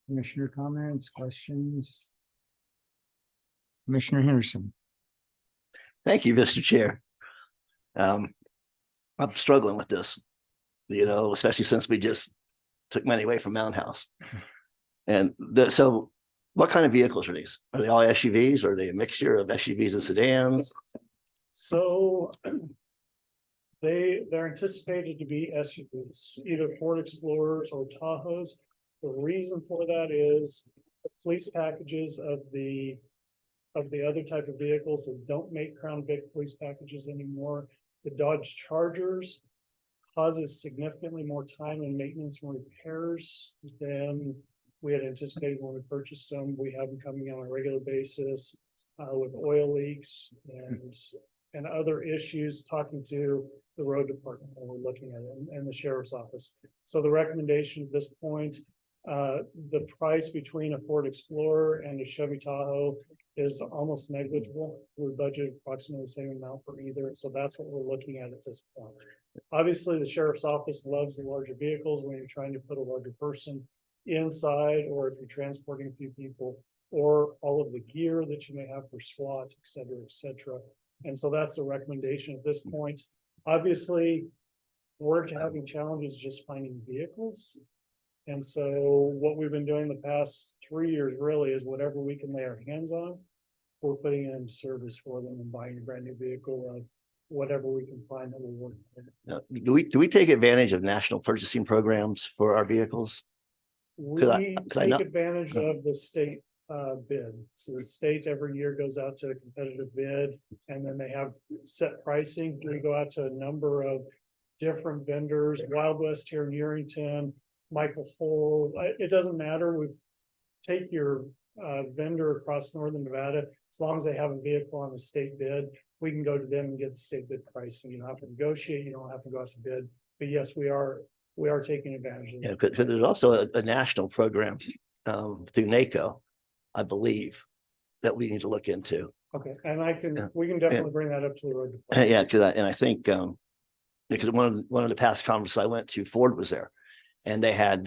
Commissioner comments, questions? Commissioner Henderson. Thank you, Mr. Chair. I'm struggling with this, you know, especially since we just took money away from Mountain House. And so what kind of vehicles are these? Are they all SUVs? Are they a mixture of SUVs and sedans? So they're anticipated to be SUVs, either Ford Explorers or Tahoes. The reason for that is the police packages of the other type of vehicles that don't make Crown Vic police packages anymore. The Dodge Chargers causes significantly more time and maintenance and repairs than we had anticipated when we purchased them. We have them coming on a regular basis with oil leaks and other issues. Talking to the road department when we're looking at it and the sheriff's office. So the recommendation at this point, the price between a Ford Explorer and a Chevy Tahoe is almost negligible. We budget approximately the same amount for either. So that's what we're looking at this point. Obviously, the sheriff's office loves the larger vehicles when you're trying to put a larger person inside, or if you're transporting a few people, or all of the gear that you may have for SWAT, et cetera, et cetera. And so that's a recommendation at this point. Obviously, we're having challenges just finding vehicles. And so what we've been doing the past 3 years really is whatever we can lay our hands on, we're putting it in service for them and buying a brand new vehicle of whatever we can find that will work. Do we take advantage of national purchasing programs for our vehicles? We 'Cause I take know- advantage of the state bid. So the state every year goes out to a competitive bid, and then they have set pricing. We go out to a number of different vendors, Wild West here in Yerington, Michael Hole. It doesn't matter. We've take your vendor across northern Nevada, as long as they have a vehicle on the state bid, we can go to them and get the state bid pricing. You don't have to negotiate, you don't have to go out to bid. But yes, we are taking advantage of it. Yeah, because there's also a national program through NACO, I believe, that we need to look into. Okay, and Yeah. we can definitely bring that up to the road department. Yeah, I think because one of the past conferences I went to, Ford was there, and they had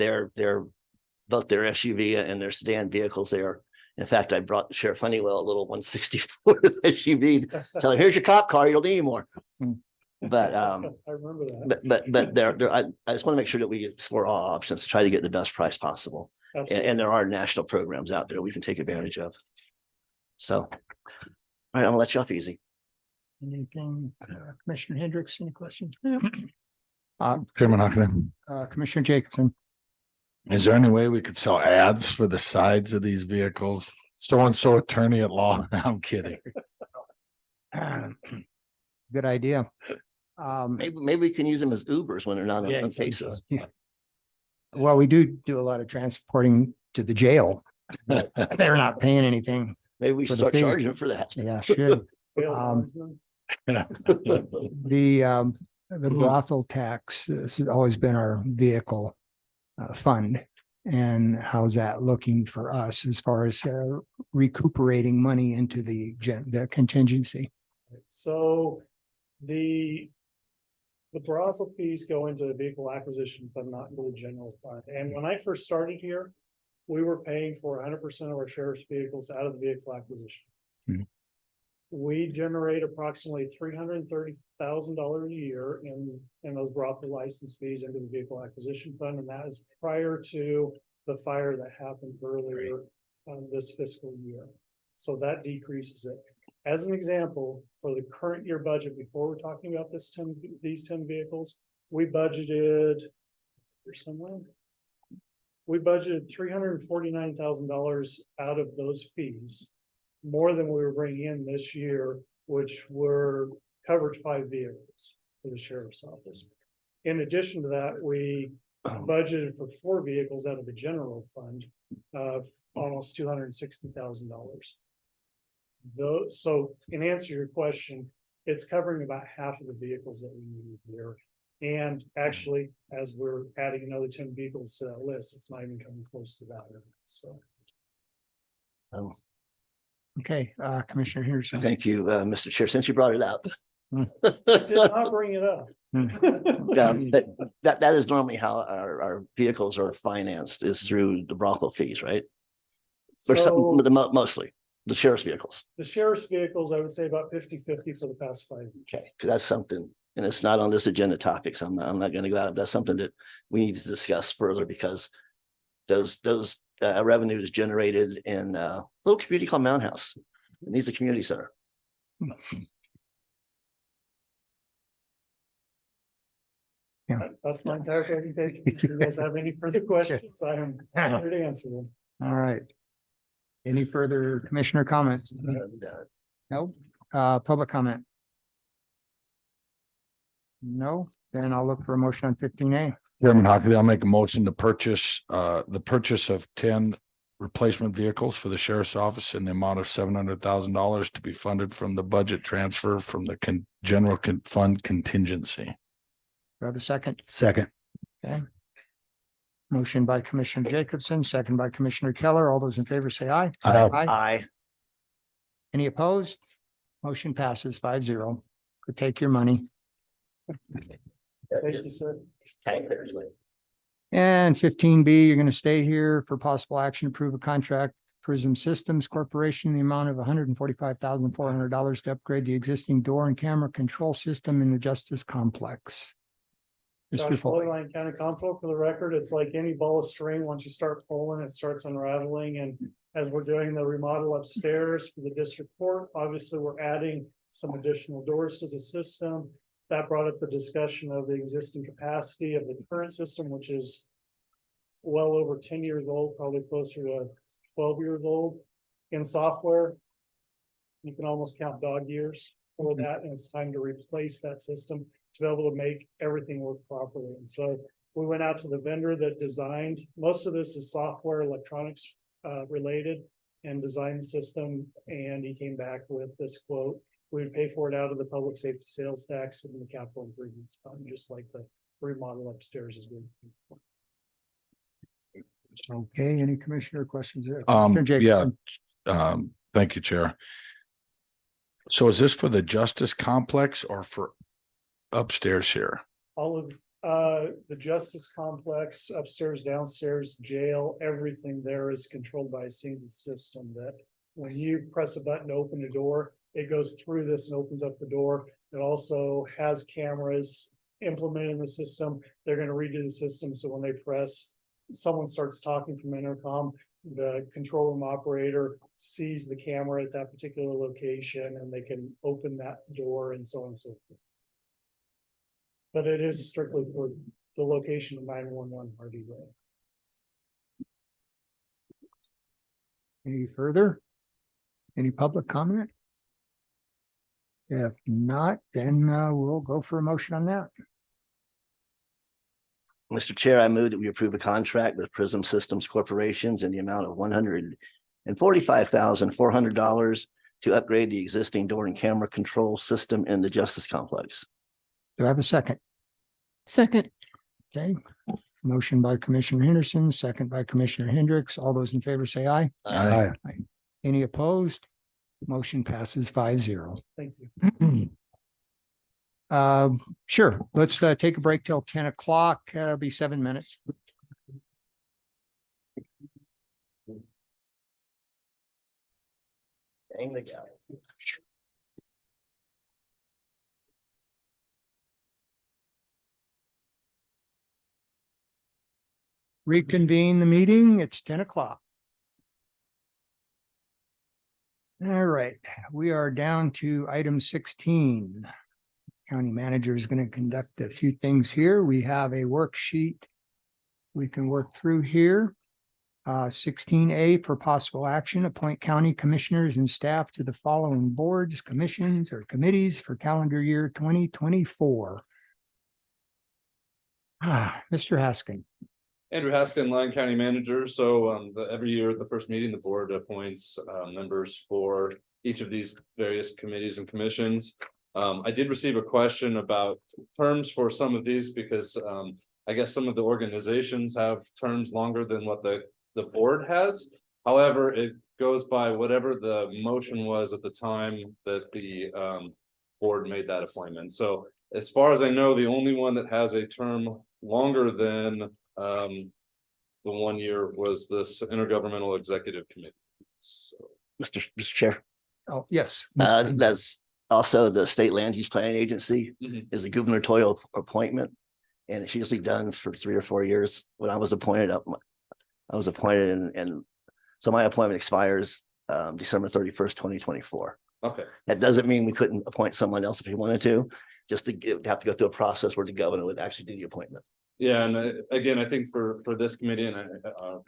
both their SUV and their sedan vehicles there. In fact, I brought Sheriff Honeywell a little 164 SUV. Tell him, here's your cop car, you'll need more. But I remember that. but I just want to make sure that we explore all options to try to get the best price possible. Absolutely. And there are national programs out there we can take advantage of. So, all right, I'm gonna let you off easy. Anything, Commissioner Hendricks, any questions? No. Chairman Huckabee, Commissioner Jacobson. is there any way we could sell ads for the sides of these vehicles? So-and-so attorney at law. I'm kidding. Good idea. Maybe we can use them as Ubers when they're not in cases. Well, we do a lot of transporting to the jail. But they're not paying anything. Maybe we should For the start fee. charging for that. Yeah, should. The brothel tax has always been our vehicle fund. And how's that looking for us as far as recuperating money into the contingency? So the brothel fees go into the vehicle acquisition fund, not into the general fund. And when I first started here, we were paying for 100% of our sheriff's vehicles out of the vehicle acquisition. Mhm. We generate approximately $330,000 a year in those brothel license fees into the vehicle acquisition fund, and that is prior to the fire that happened earlier this fiscal year. So that decreases it. As an example, for the current year budget, before we're talking about these 10 vehicles, we budgeted we budgeted $349,000 out of those fees, more than we were bringing in this year, which were covered 5 vehicles for the sheriff's office. In addition to that, we budgeted for 4 vehicles out of the general fund of almost $260,000. So in answer to your question, it's covering about half of the vehicles that we need here. And actually, as we're adding another 10 vehicles to that list, it's not even coming close to that. So. Okay, Commissioner Henderson. Thank you, Mr. Chair, since you brought it up. I did not bring it up. That is normally how our vehicles are financed, is through the brothel fees, right? Or So mostly the sheriff's vehicles. the sheriff's vehicles, I would say about 50-50 for the past 5 years. Okay, because that's something And it's not on this agenda topic, so I'm not gonna go out. That's something that we need to discuss further because those revenues generated in a little community called Mound House. It needs a community center. That's my entire presentation. If you guys have any further questions, I am happy to answer them. All right. Any further commissioner comments? No, public comment? No, then I'll look for a motion on 15A. Chairman Hockley, I'll make a motion to purchase the purchase of 10 replacement vehicles for the sheriff's office in the amount of $700,000 to be funded from the budget transfer from the general fund contingency. Do I have a second? Second. Okay. Motion by Commissioner Jacobson, second by Commissioner Keller. All those in favor say aye. Aye. Any opposed? Motion passes 5-0. Could take your money. Thank you, sir. And 15B, you're going to stay here for possible action, approve a contract, Prism Systems Corporation, the amount of $145,400 to upgrade the existing door and camera control system in the Justice Complex. Mr. Josh Foley. Line County Comptroller, for the record, it's like any ball of string. Once you start pulling, it starts unraveling. And as we're doing the remodel upstairs for the district court, obviously we're adding some additional doors to the system. That brought up the discussion of the existing capacity of the current system, which is well over 10 years old, probably closer to 12 years old. In software, you can almost count dog years for that, and it's time to replace that system to be able to make everything work properly. And so we went out to the vendor that designed, most of this is software, electronics related, and designed the system, and he came back with this quote. We would pay for it out of the public safety sales tax and the capital improvements fund, just like the remodel upstairs is going. Okay, any commissioner questions there? Yeah, Commissioner Jacobson. thank you, Chair. So is this for the Justice Complex or for upstairs here? All of the justice complex, upstairs, downstairs, jail, everything there is controlled by a single system that when you press a button to open the door, it goes through this and opens up the door. It also has cameras implemented in the system. They're going to redo the system. So when they press, someone starts talking from intercom, the control room operator sees the camera at that particular location and they can open that door and so on and so forth. But it is strictly for the location of 911 Hardy Way. Any further? Any public comment? If not, then we'll go for a motion on that. Mr. Chair, I move that we approve a contract with Prism Systems Corporations in the amount of $145,400 to upgrade the existing door and camera control system in the Justice Complex. Do I have a second? Second. Okay. Motion by Commissioner Henderson, second by Commissioner Hendricks. All those in favor say aye. Aye. Any opposed? Motion passes 5-0. Thank you. Sure. Let's take a break till 10 o'clock. It'll be 7 minutes. Dang the guy. Reconvene the meeting. It's 10 o'clock. All right, we are down to item 16. County manager is going to conduct a few things here. We have a worksheet we can work through here. 16A for possible action, appoint county commissioners and staff to the following boards, commissions, or committees for calendar year 2024. Mr. Haskin. Andrew Haskin, Lyon County Manager. So every year at the first meeting, the board appoints members for each of these various committees and commissions. I did receive a question about terms for some of these because I guess some of the organizations have terms longer than what the board has. However, it goes by whatever the motion was at the time that the board made that appointment. So as far as I know, the only one that has a term longer than the 1 year was this Intergovernmental Executive Committee. So. Mr. Chair. Oh, yes. That's Also, the State Land Use Planning Agency Mhm. is a gubernatorial appointment. And it's usually done for 3 or 4 years. When I was appointed and so my appointment expires December 31st, 2024. Okay, That doesn't mean we couldn't appoint someone else if we wanted to, just to have to go through a process where the governor would actually do the appointment. yeah, and again, I think for this committee and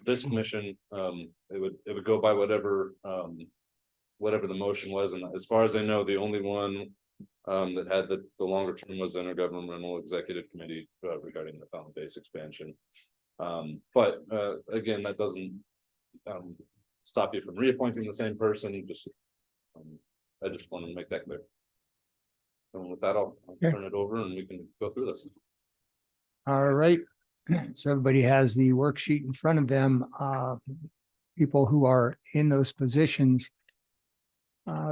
this commission, it would go by whatever the motion was, and as far as I know, the only one that had the longer term was the Intergovernmental Executive Committee regarding the Fountain Base expansion. But again, that doesn't stop you from reappointing the same person, just I just want to make that clear. And with that, I'll Okay. turn it over and we can go through this. All right, so everybody has the worksheet in front of them, people who are in those positions.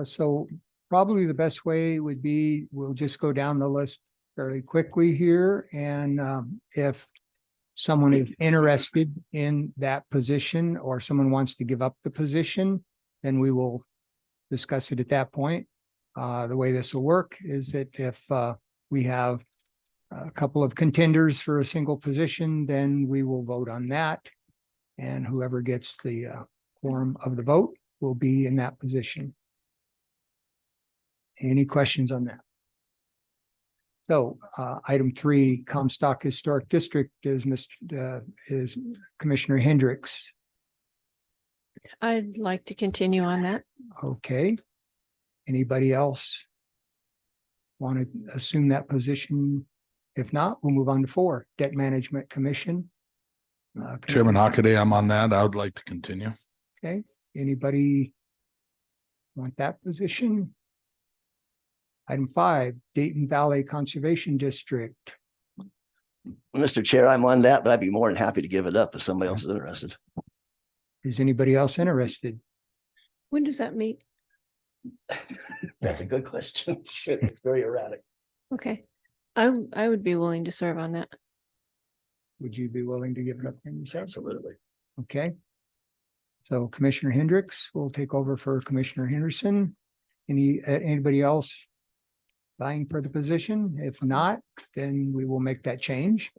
So probably the best way would be, we'll just go down the list fairly quickly here, and if someone is interested in that position or someone wants to give up the position, then we will discuss it at that point. The way this will work is that if we have a couple of contenders for a single position, then we will vote on that. And whoever gets the quorum of the vote will be in that position. Any questions on that? So item 3, Comstock Historic District is is Commissioner Hendricks. I'd like to continue on that. Okay. Anybody else want to assume that position? If not, we'll move on to 4, Debt Management Commission. Chairman Hockaday, I'm on that. I would like to continue. Okay, anybody want that position? Item 5, Dayton Valley Conservation District. Mr. Chair, I'm on that, but I'd be more than happy to give it up if somebody else is interested. Is anybody else interested? When does that meet? That's a good question. Shit, it's very erratic. Okay. I would be willing to serve on that. Would you be willing to give it up then, you said? Absolutely. Okay. So Commissioner Hendricks will take over for Commissioner Henderson. Anybody else vying for the position? If not, then we will make that change.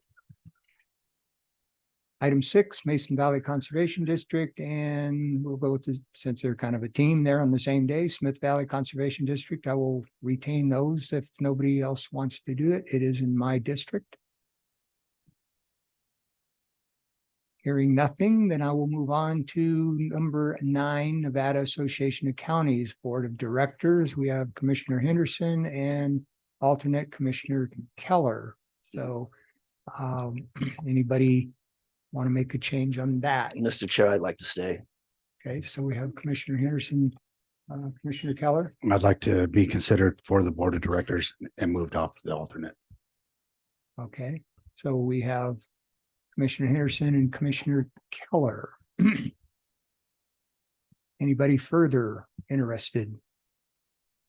Item 6, Mason Valley Conservation District, and we'll go with this, since they're kind of a team there on the same day, Smith Valley Conservation District. I will retain those if nobody else wants to do it. It is in my district. Hearing nothing, then I will move on to number 9, Nevada Association of Counties Board of Directors. We have Commissioner Henderson and alternate Commissioner Keller. So anybody want to make a change on that? Mr. Chair, I'd like to stay. Okay, so we have Commissioner Henderson, Commissioner Keller. I'd like to be considered for the board of directors and moved off the alternate. Okay, so we have Commissioner Henderson and Commissioner Keller. Anybody further interested?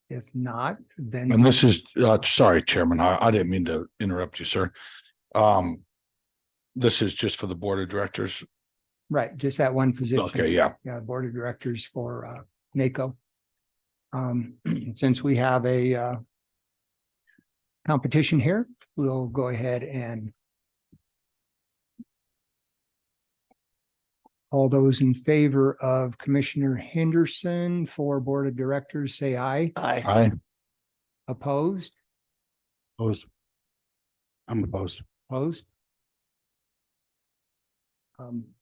If not, then. And this is, sorry, Chairman, I didn't mean to interrupt you, sir. This is just for the board of directors. Right, just that one position. Okay, yeah. Yeah, Board of Directors for NACO. Since we have a competition here, we'll go ahead and all those in favor of Commissioner Henderson for Board of Directors, say aye. Aye. Aye. Opposed? Opposed? I'm opposed. Opposed?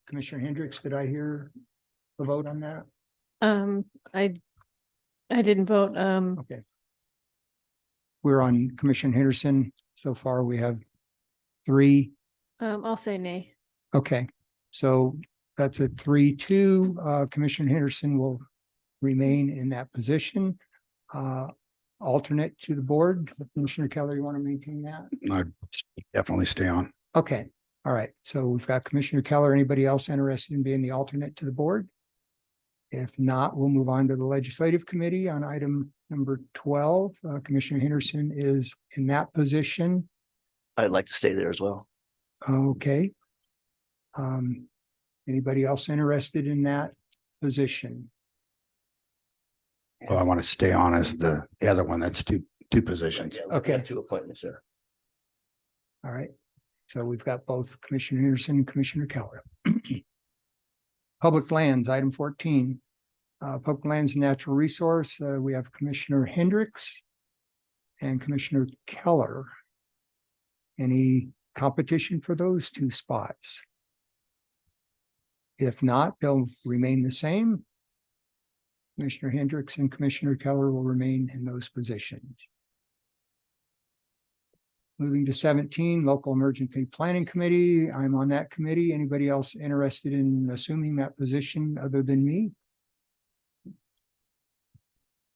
Commissioner Hendricks, did I hear the vote on that? I didn't vote. Okay. We're on Commissioner Henderson. So far, we have 3. I'll say nay. Okay, so that's a 3-2. Commissioner Henderson will remain in that position. Alternate to the board. Commissioner Keller, you want to maintain that? I'd definitely stay on. Okay, all right. So we've got Commissioner Keller. Anybody else interested in being the alternate to the board? If not, we'll move on to the Legislative Committee on item number 12. Commissioner Henderson is in that position. I'd like to stay there as well. Okay. Anybody else interested in that position? Well, I want to stay on as the other one. That's two positions. Yeah, we Okay. have 2 appointments there. All right. So we've got both Commissioner Henderson and Commissioner Keller. Public lands, item 14. Public lands and natural resource, we have Commissioner Hendricks and Commissioner Keller. Any competition for those 2 spots? If not, they'll remain the same. Commissioner Hendricks and Commissioner Keller will remain in those positions. Moving to 17, Local Emergency Planning Committee. I'm on that committee. Anybody else interested in assuming that position other than me?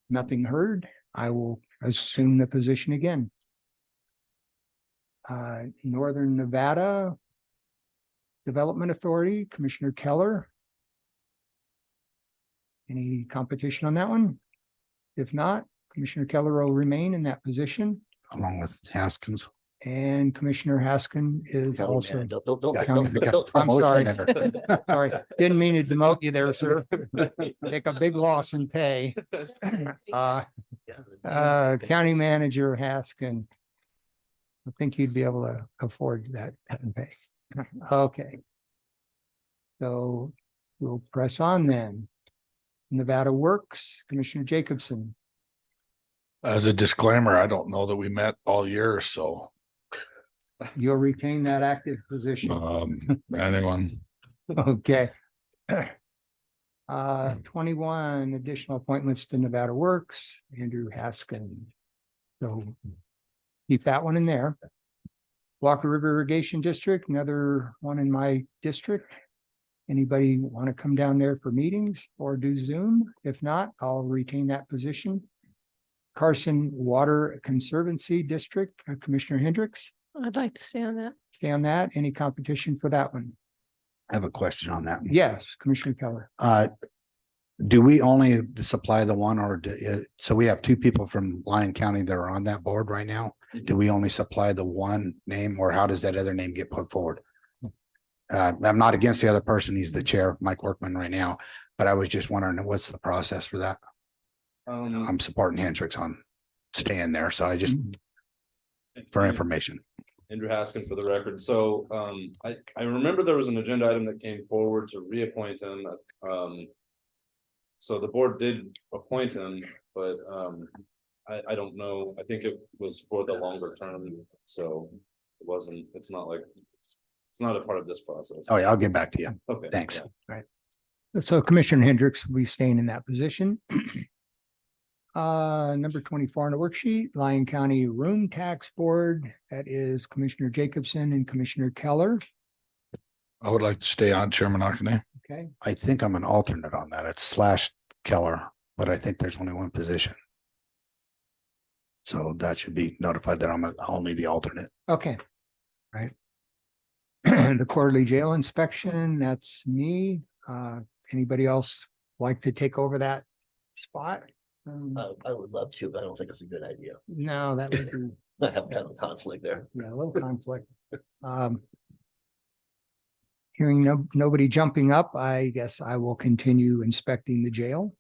Nothing heard. I will assume the position again. Northern Nevada Development Authority, Commissioner Keller. Any competition on that one? If not, Commissioner Keller will remain in that position. Along with Haskins. And Commissioner Haskin is County also. man, don't- County- don't- I'm sorry. Sorry, didn't mean to demote you there, sir. Take a big loss in pay. County Manager Haskin. I think you'd be able to afford that cut and pay. Okay. So we'll press on then. Nevada Works, Commissioner Jacobson. As a disclaimer, I don't know that we met all year, so You'll retain that active position. anyone. Okay. 21 additional appointments to Nevada Works, Andrew Haskin. So keep that one in there. Walker River Irrigation District, another one in my district. Anybody want to come down there for meetings or do Zoom? If not, I'll retain that position. Carson Water Conservancy District, Commissioner Hendricks, I'd like to stay on that. stay on that. Any competition for that one? I have a question on that. Yes, Commissioner Keller. Do we only supply the one or so we have 2 people from Lyon County that are on that board right now? Do we only supply the one name or how does that other name get put forward? I'm not against the other person. He's the chair, Mike Workman right now, but I was just wondering what's the process for that? I'm supporting Hendricks on staying there. So I just, for information. Andrew Haskin for the record. So I remember there was an agenda item that came forward to reappoint him. So the board did appoint him, but I don't know. I think it was for the longer term. So it wasn't, it's not like, it's not a part of this process. Oh yeah, I'll get back to you. Okay. Thanks. Right. So Commissioner Hendricks will be staying in that position. Number 24 on the worksheet, Lyon County Room Tax Board. That is Commissioner Jacobson and Commissioner Keller. I would like to stay on, Chairman Hockenay. Okay, I think I'm an alternate on that. It's / Keller, but I think there's only one position. So that should be notified that I'm only the alternate. okay. Right. The quarterly jail inspection, that's me. Anybody else like to take over that spot? I would love to, but I don't think it's a good idea. No, that would be, I have kind of a conflict there. yeah, a little conflict. Hearing nobody jumping up, I guess I will continue inspecting the jail.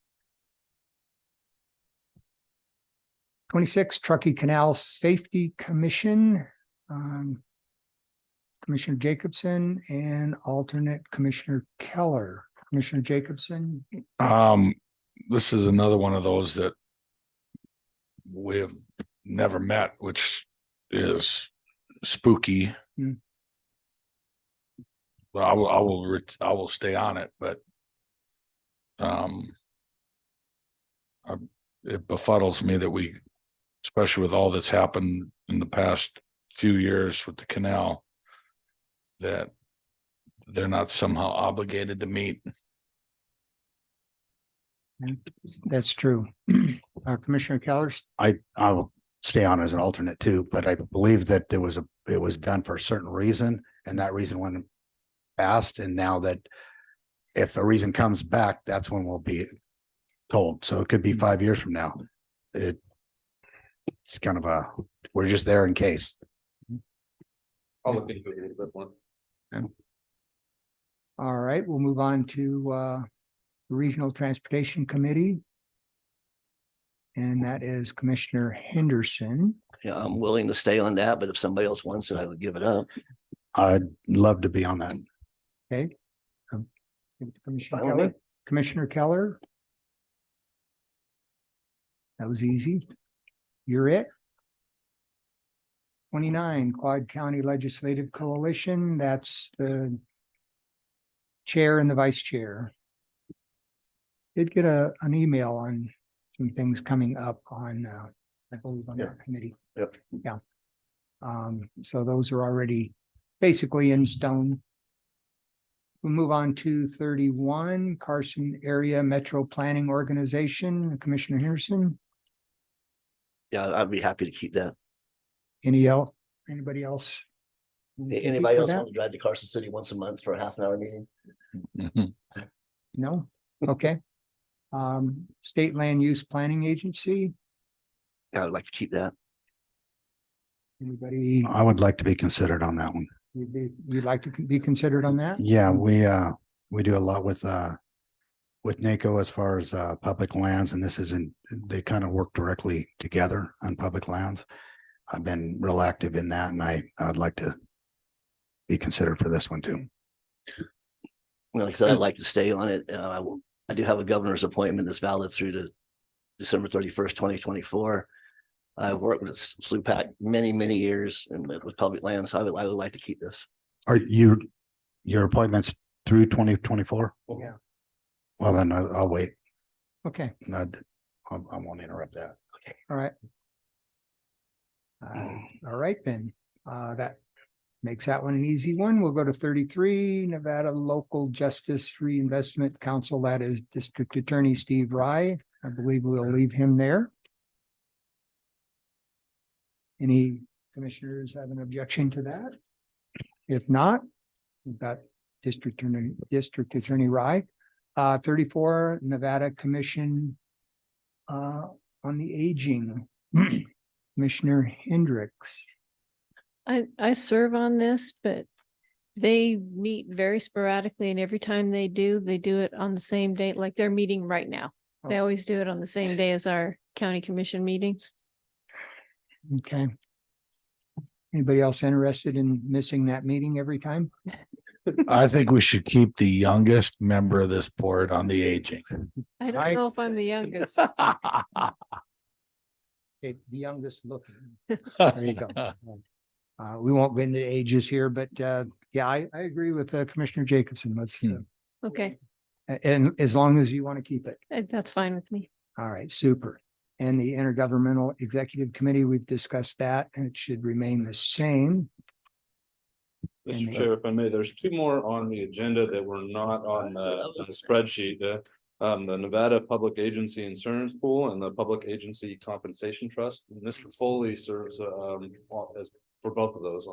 26 Truckee Canal Safety Commission. Commissioner Jacobson and alternate Commissioner Keller. Commissioner Jacobson. This is another one of those that we have never met, which is spooky. Hmm. But I will stay on it, but it befuddles me that we, especially with all that's happened in the past few years with the canal, that they're not somehow obligated to meet. That's true. Commissioner Keller. I will stay on as an alternate too, but I believe that it was done for a certain reason and that reason went past. And now that if a reason comes back, that's when we'll be told. So it could be 5 years from now. It's kind of we're just there in case. I'll look into it a little bit more. All right, we'll move on to Regional Transportation Committee. and that is Commissioner Henderson. Yeah, I'm willing to stay on that, but if somebody else wants it, I would give it up. I'd love to be on that. Okay. Commissioner Fine with me. Keller, Commissioner Keller. That was easy. You're it. 29, Quad County Legislative Coalition. That's the chair and the vice chair. Did get an email on some things coming up on, I believe on that committee. Yep. Yeah. So those are already basically in stone. We'll move on to 31, Carson Area Metro Planning Organization, Commissioner Henderson. Yeah, I'd be happy to keep that. Anybody else? Anybody For else that? want to drive to Carson City once a month for a half an hour meeting? No? Okay. State Land Use Planning Agency, Yeah, I'd like to keep that. anybody, I would like to be considered on that one. you'd like to be considered on that? Yeah, we do a lot with NACO as far as public lands, and they kind of work directly together on public lands. I've been real active in that, and I'd like to be considered for this one too. Like I said, I'd like to stay on it. I do have a governor's appointment that's valid through to December 31st, 2024. I've worked with SLUPAC many, many years and with public lands. So I would like to keep this. Are your appointments through 2024? Yeah. Well, then I'll wait. Okay, I won't interrupt that. all right. All right then, that makes that one an easy one. We'll go to 33, Nevada Local Justice Reinvestment Council. That is District Attorney Steve Rye. I believe we'll leave him there. Any commissioners have an objection to that? If not, we've got District Attorney Rye. 34, Nevada Commission on the Aging. Commissioner Hendricks. I serve on this, but they meet very sporadically, and every time they do it on the same day, like they're meeting right now. They Oh. always do it on the same day as our county commission meetings. Okay. Anybody else interested in missing that meeting every time? I think we should keep the youngest member of this board on the aging. I Right. don't know if I'm the youngest. Okay, the youngest looking. There you go. We won't get into ages here, but yeah, I agree with Commissioner Jacobson. Let's, Okay, and as long as you want to keep it. that's fine with me. All right, super. And the Intergovernmental Executive Committee, we've discussed that, and it should remain the same. Mr. Chair, if I may, there's two more on the agenda that were not on the spreadsheet. The Nevada Public Agency Insurance Pool and the Public Agency Compensation Trust. Mr. Foley serves as for both of those.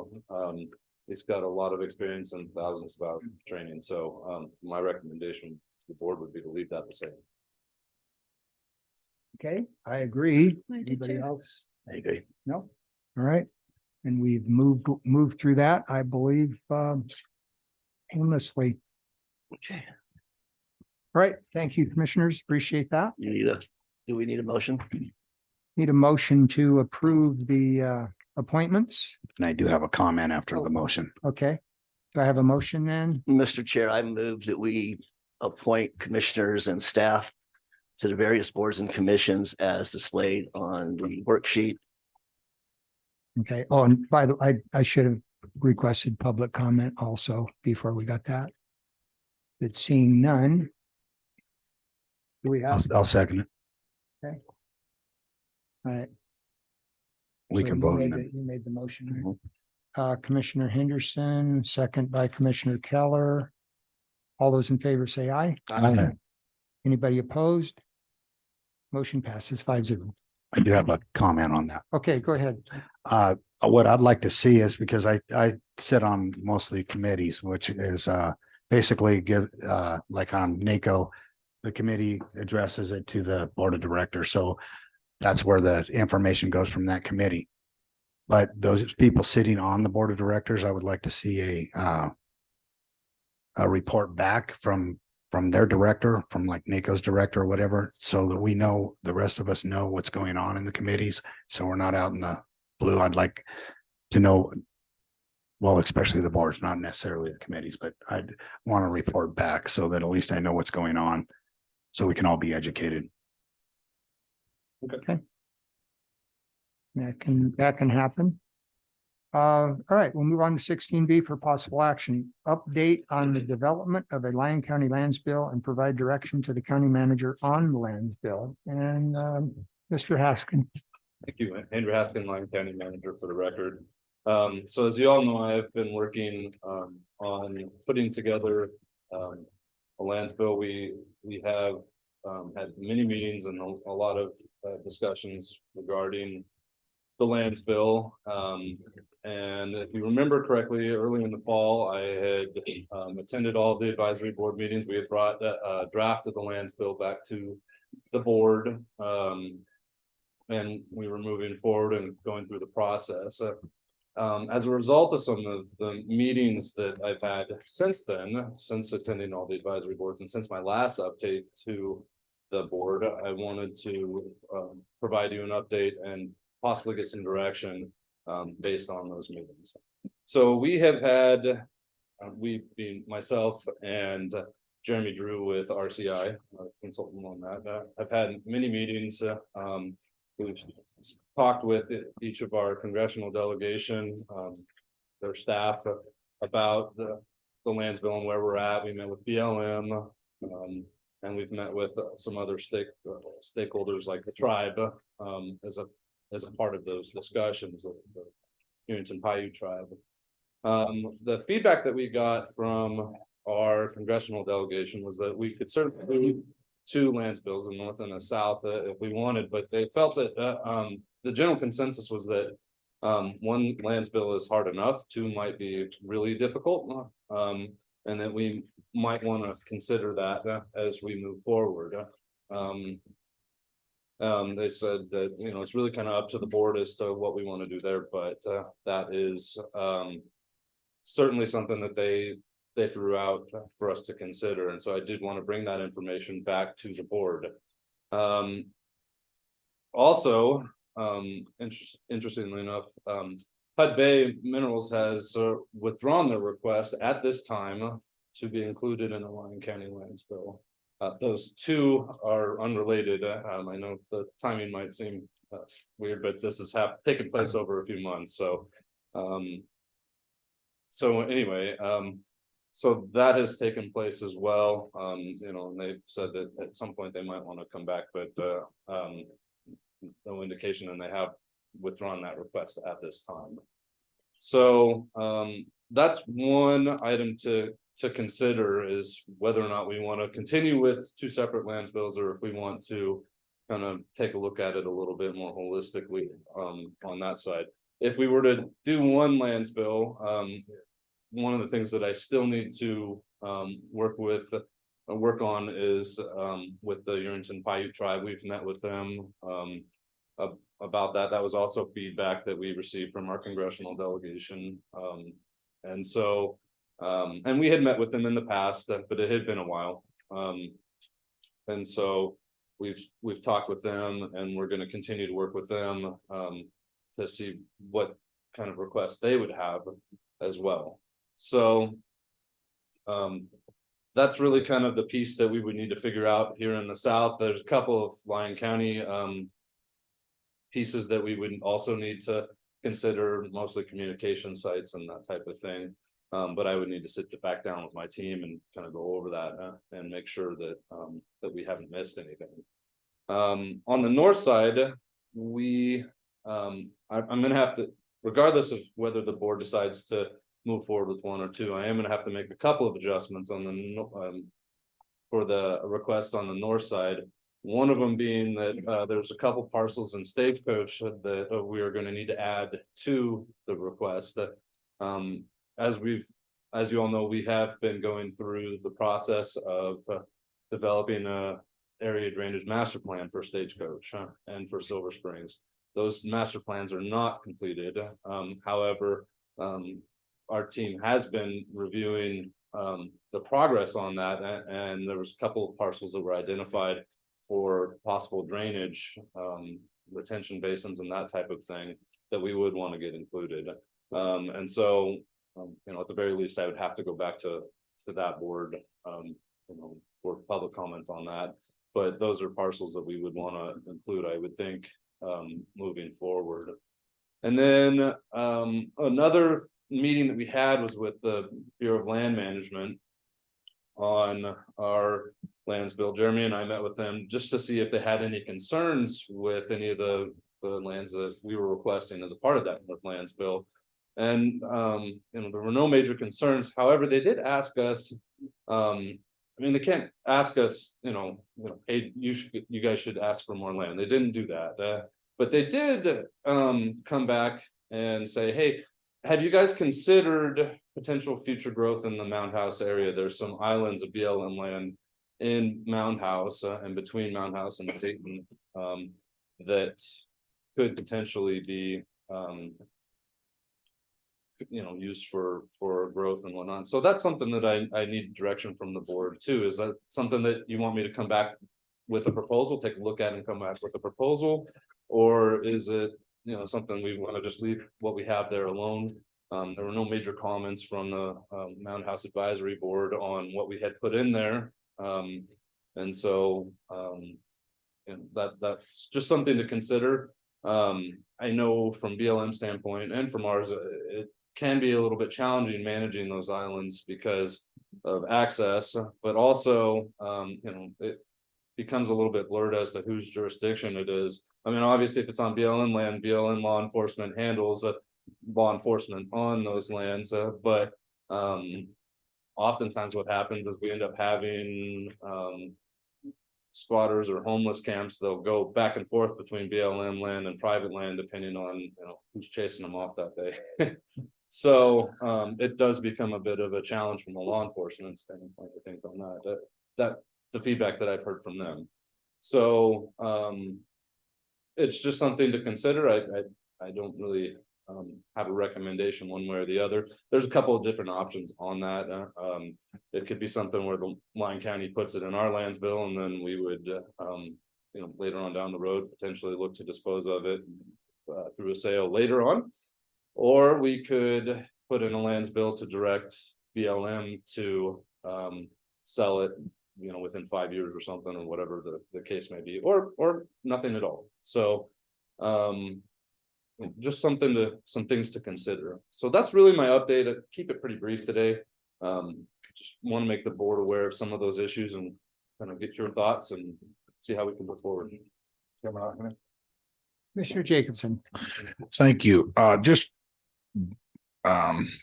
He's got a lot of experience and thousands of hours of training. So my recommendation to the board would be to leave that the same. Okay, I agree. I do Anybody too. else? I agree. No? All right. And we've moved through that, I believe, painlessly. Okay. All right, thank you, commissioners. Appreciate that. Do we need a motion? Need a motion to approve the appointments. And I do have a comment after the motion. Okay. Do I have a motion then? Mr. Chair, I move that we appoint commissioners and staff to the various boards and commissions as displayed on the worksheet. Okay. Oh, and by the way, I should have requested public comment also before we got that. But seeing none. Do we have? I'll second it. All right. We So can you vote. made and the- then- You made the motion. Right? Commissioner Henderson, second by Commissioner Keller. All those in favor say aye. Aye. Anybody opposed? Motion passes 5-0. I do have a comment on that. Okay, go ahead. What I'd like to see is, because I sit on mostly committees, which is basically give like on NACO, the committee addresses it to the board of directors. So that's where the information goes from that committee. But those people sitting on the board of directors, I would like to see a report back from from their director, from like NACO's director or whatever, so that we know, the rest of us know what's going on in the committees. So we're not out in the blue. I'd like to know, well, especially the boards, not necessarily the committees, but I'd want to report back so that at least I know what's going on, so we can all be educated. That can happen. All right, we'll move on to 16B for possible action. Update on the development of a Lyon County lands bill and provide direction to the county manager on the lands bill. And Mr. Haskin. Thank you, Andrew Haskin, Lyon County Manager, for the record. So as you all know, I've been working on putting together a lands bill. We have had many meetings and a lot of discussions regarding the lands bill. And if you remember correctly, early in the fall, I had attended all the advisory board meetings. We had brought a draft of the lands bill back to the board. And we were moving forward and going through the process. As a result of some of the meetings that I've had since then, since attending all the advisory boards and since my last update to the board, I wanted to provide you an update and possibly get some direction based on those meetings. So we have had, we being myself and Jeremy Drew with RCI, consultant on that, I've had many meetings. We've talked with each of our congressional delegation, their staff, about the lands bill and where we're at. We met with BLM, and we've met with some other stakeholders like the tribe as a part of those discussions, the Unionton Paiute tribe. The feedback that we got from our congressional delegation was that we could certainly do 2 lands bills, a north and a south, if we wanted, but they felt that the general consensus was that 1 lands bill is hard enough, 2 might be really difficult, and that we might want to consider that as we move forward. They said that, you know, it's really kind of up to the board as to what we want to do there, but that is certainly something that they threw out for us to consider. And so I did want to bring that information back to the board. Also, interestingly enough, HUD Bay Minerals has withdrawn their request at this time to be included in the Lyon County lands bill. Those 2 are unrelated. I know the timing might seem weird, but this has taken place over a few months. So, anyway, so that has taken place as well. You know, and they've said that at some point they might want to come back, but no indication, and they have withdrawn that request at this time. So that's one item to consider, is whether or not we want to continue with 2 separate lands bills, or if we want to kind of take a look at it a little bit more holistically on that side. If we were to do 1 lands bill, one of the things that I still need to work on is with the Unionton Paiute tribe. We've met with them about that. That was also feedback that we received from our congressional delegation. And so, and we had met with them in the past, but it had been a while. And so we've talked with them, and we're going to continue to work with them to see what kind of requests they would have as well. So that's really kind of the piece that we would need to figure out here in the South. There's a couple of Lyon County pieces that we would also need to consider, mostly communication sites and that type of thing. But I would need to sit back down with my team and kind of go over that and make sure that that we haven't missed anything. On the north side, I'm going to have to, regardless of whether the board decides to move forward with 1 or 2, I am going to have to make a couple of adjustments on the for the request on the north side. One of them being that there's a couple parcels in Stagecoach that we are going to need to add to the request. That as you all know, we have been going through the process of developing a area drainage master plan for Stagecoach and for Silver Springs. Those master plans are not completed. However, our team has been reviewing the progress on that, and there was a couple of parcels that were identified for possible drainage, retention basins and that type of thing that we would want to get included. And so, you know, at the very least, I would have to go back to that board, you know, for public comment on that. But those are parcels that we would want to include, I would think, moving forward. And then another meeting that we had was with the Bureau of Land Management on our lands bill. Jeremy and I met with them just to see if they had any concerns with any of the lands that we were requesting as a part of that lands bill. And you know, there were no major concerns. However, they did ask us, I mean, they can't ask us, you know, hey, you guys should ask for more land. They didn't do that, but they did come back and say, hey, have you guys considered potential future growth in the Mound House area? There's some islands of BLM land in Mound House and between Mound House and Dayton that could potentially be you know, used for growth and whatnot. So that's something that I need direction from the board too. Is that something that you want me to come back with a proposal, take a look at and come back with a proposal? Or is it, you know, something we want to just leave what we have there alone? There were no major comments from the Mound House Advisory Board on what we had put in there. And so and that's just something to consider. I know from BLM standpoint and from ours, it can be a little bit challenging managing those islands because of access, but also, you know, it becomes a little bit blurred as to whose jurisdiction it is. I mean, obviously, if it's on BLM land, BLM law enforcement handles law enforcement on those lands, but oftentimes what happens is we end up having squatters or homeless camps. They'll go back and forth between BLM land and private land depending on, you know, who's chasing them off that day. So it does become a bit of a challenge from a law enforcement standpoint, I think, on that. That's the feedback that I've heard from them. So it's just something to consider. I don't really have a recommendation one way or the other. There's a couple of different options on that. It could be something where the Lyon County puts it in our lands bill, and then we would, you know, later on down the road, potentially look to dispose of it through a sale later on. Or we could put in a lands bill to direct BLM to sell it, you know, within 5 years or something, or whatever the case may be, or nothing at all. So just some things to consider. So that's really my update. I keep it pretty brief today. Just want to make the board aware of some of those issues and kind of get your thoughts and see how we can move forward. Commissioner Jacobson. Thank you. Just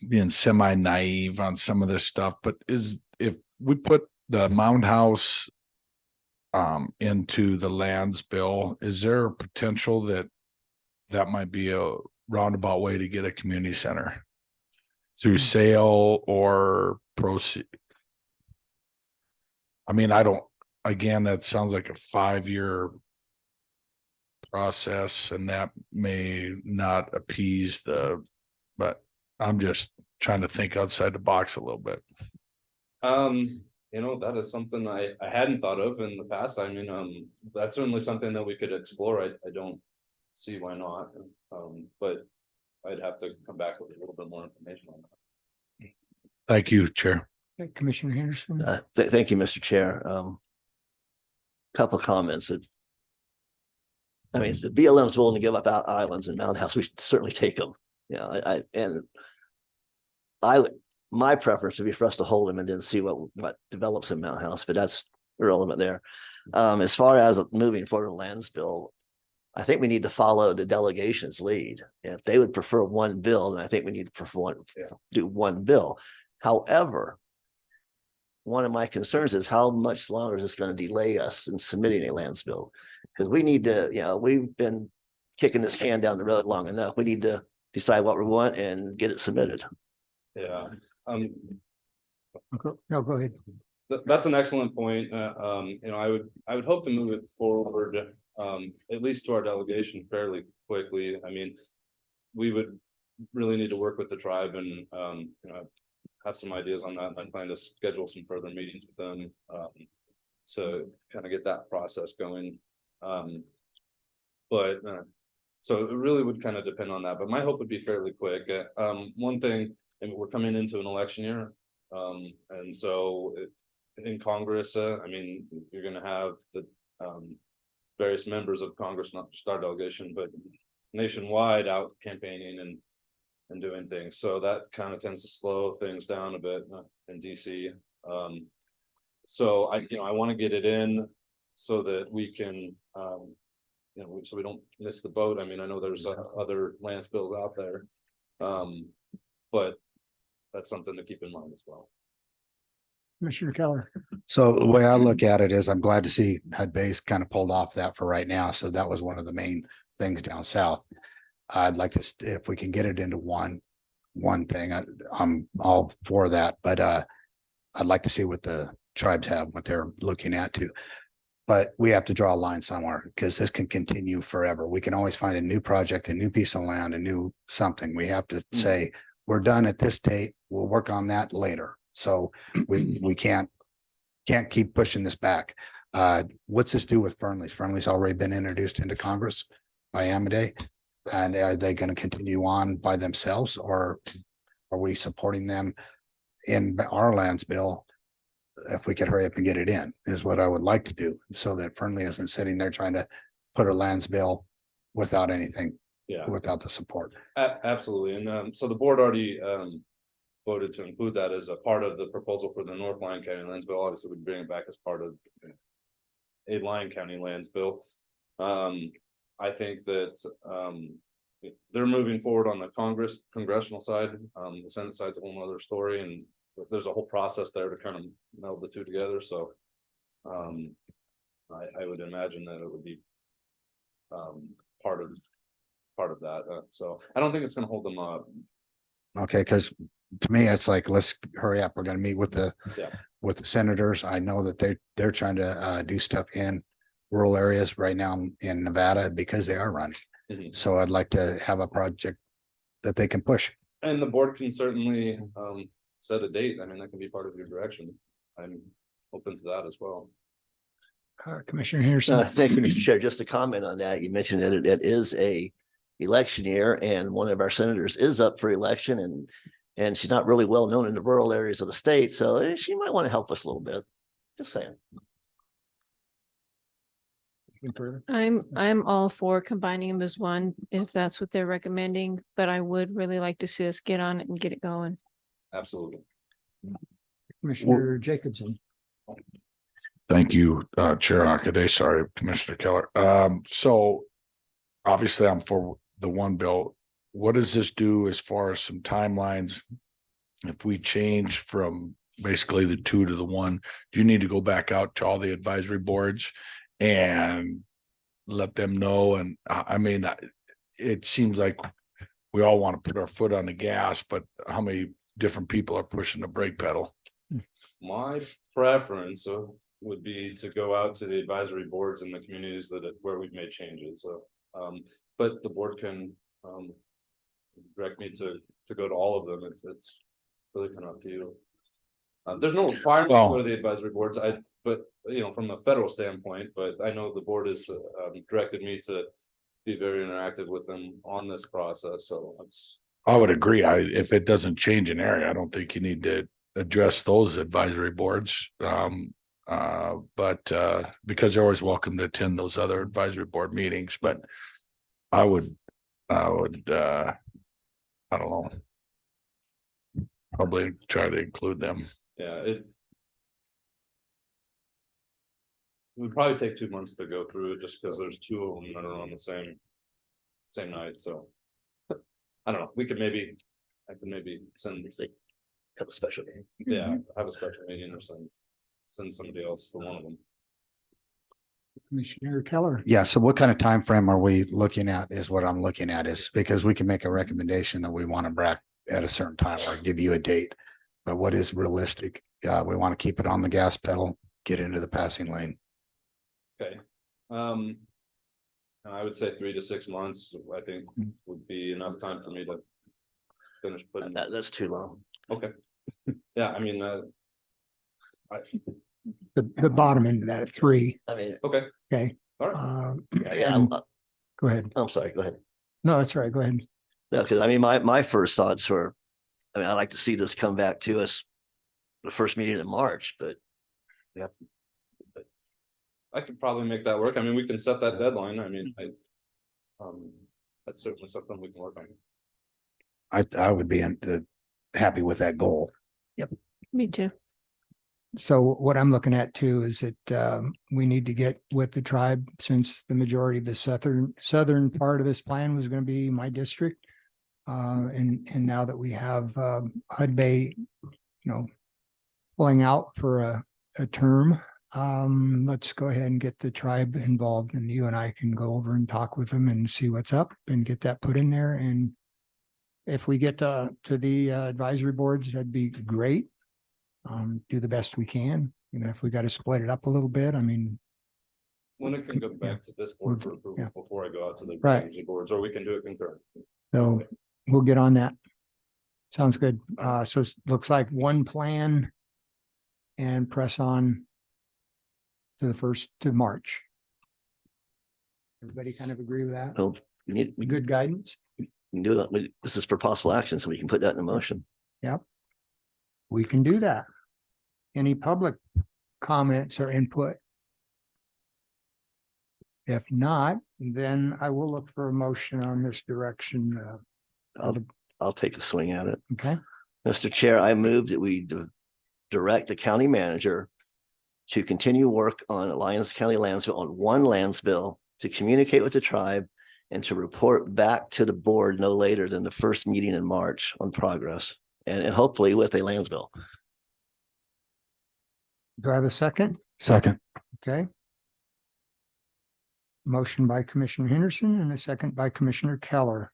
being semi-naive on some of this stuff, but if we put the Mound House into the lands bill, is there a potential that might be a roundabout way to get a community center through sale or proceed? I mean, again, that sounds like a 5-year process, and that may not appease but I'm just trying to think outside the box a little bit. You know, that is something I hadn't thought of in the past. I mean, that's certainly something that we could explore. I don't see why not. But I'd have to come back with a little bit more information on that. Thank you, Chair. Okay, Commissioner Henderson. Thank you, Mr. Chair. Couple comments. I mean, if the BLM's willing to give up islands in Mound House, we should certainly take them. Yeah, my preference would be for us to hold them and then see what develops in Mound House, but that's irrelevant there. As far as moving forward the lands bill, I think we need to follow the delegation's lead. If they would prefer one bill, then I think we need to do one bill. However, one of my concerns is how much longer is this going to delay us in submitting a lands bill? Because we need to, you know, we've been kicking this can down the road long enough. We need to decide what we want and get it submitted. Yeah. No, go ahead. That's an excellent point. You know, I would hope to move it forward, at least to our delegation fairly quickly. I mean, we would really need to work with the tribe and you know, have some ideas on that, and I plan to schedule some further meetings with them, to kind of get that process going. So it really would kind of depend on that, but my hope would be fairly quick. One thing, and we're coming into an election year. And so in Congress, I mean, you're gonna have the various members of Congress, not just our delegation, but nationwide out campaigning and doing things. So that kind of tends to slow things down a bit in DC. So I want to get it in so that we can, so we don't miss the boat. I mean, I know there's other land spills out there. But that's something to keep in mind as well. Commissioner Keller. So the way I look at it is I'm glad to see HUD Base kind of pulled off that for right now. So that was one of the main things down south. I'd like to, if we can get it into one thing, I'm all for that, but I'd like to see what the tribes have, what they're looking at too. But we have to draw a line somewhere because this can continue forever. We can always find a new project, a new piece of land, a new something. We have to say, we're done at this date. We'll work on that later. So we can't keep pushing this back. What's this do with Fernley's? Fernley's already been introduced into Congress by Amadei. And are they going to continue on by themselves, or are we supporting them in our lands bill? If we could hurry up and get it in, is what I would like to do, so that Fernley isn't sitting there trying to put a lands bill without anything, without the support. Absolutely. And so the board already voted to include that as a part of the proposal for the North Lyon County lands bill. Obviously, we'd bring it back as part of a Lyon County lands bill. I think that they're moving forward on the congressional side. The Senate side's a whole other story, and there's a whole process there to kind of meld the two together. So I would imagine that it would be part of that. So I don't think it's going to hold them up. Okay, because to me, it's like, let's hurry up. We're going to meet with the senators. I know that they're trying to do stuff in rural areas right now in Nevada because they are running. So I'd like to have a project that they can push. And the board can certainly set a date. I mean, that can be part of your direction. I'm open to that as well. Commissioner Henderson. Thank you, Mr. Chair. Just to comment on that, you mentioned that it is a election year, and one of our senators is up for election, and she's not really well known in the rural areas of the state, so she might want to help us a little bit. Just saying. I'm all for combining them as one, if that's what they're recommending, but I would really like to see us get on it and get it going. Absolutely. Commissioner Jacobson. Thank you, Chair Hockaday. Sorry, Commissioner Keller. So obviously I'm for the one bill. What does this do as far as some timelines? If we change from basically the 2 to the 1, do you need to go back out to all the advisory boards and let them know? And I mean, it seems like we all want to put our foot on the gas, but how many different people are pushing the brake pedal? My preference would be to go out to the advisory boards in the communities where we've made changes. So, but the board can direct me to go to all of them. It's really kind of up to you. There's no requirement to go to the advisory boards. But from a federal standpoint, but I know the board has directed me to be very interactive with them on this process. So I would agree. If it doesn't change an area, I don't think you need to address those advisory boards. But because they're always welcome to attend those other advisory board meetings, but I would I don't know, probably try to include them. Yeah, it would probably take 2 months to go through it, just because there's 2 of them that are on the same night. So I don't know. I could maybe send Have a special meeting. Yeah, have a special meeting or send somebody else for one of them. Commissioner Keller. Yeah. So what kind of time frame are we looking at is what I'm looking at, is because we can make a recommendation that we want to back at a certain time or give you a date. But what is realistic? We want to keep it on the gas pedal, get into the passing lane. Okay. I would say 3 to 6 months, I think would be enough time for me to finish putting That's too long. Okay. Yeah, I mean, The bottom end of that at 3, I mean, okay, okay? all right. yeah, And go ahead. I'm sorry, go ahead. No, that's right. Go ahead. No, because I mean, my first thoughts were, I mean, I'd like to see this come back to us the first meeting in March, but we have, I could probably make that work. I mean, we can set that deadline. I mean, that's certainly something we can work on. I would be happy with that goal. Me too. So what I'm looking at too is that we need to get with the tribe, since the majority of the southern part of this plan was going to be my district. And now that we have HUD Bay, pulling out for a term, let's go ahead and get the tribe involved, and you and I can go over and talk with them and see what's up and get that put in there. And if we get to the advisory boards, that'd be great. Do the best we can, even if we got to split it up a little bit. I mean, When it can go back to this board for approval Yeah. before I go out to the Right. advisory boards, or we can do it concurrent. so we'll get on that. Sounds good. So it looks like one plan and press on to the 1st to March. Everybody kind of agree with that? well, we Good guidance? can do that. This is for possible action, so we can put that in motion. Yep. We can do that. Any public comments or input? If not, then I will look for a motion on this direction. I'll take a swing at it. Okay, Mr. Chair, I move that we direct the county manager to continue work on Lyons County lands bill, on one lands bill, to communicate with the tribe and to report back to the board no later than the first meeting in March on progress, and hopefully with a lands bill. do I have a second? Second. Okay. Motion by Commissioner Henderson and a second by Commissioner Keller.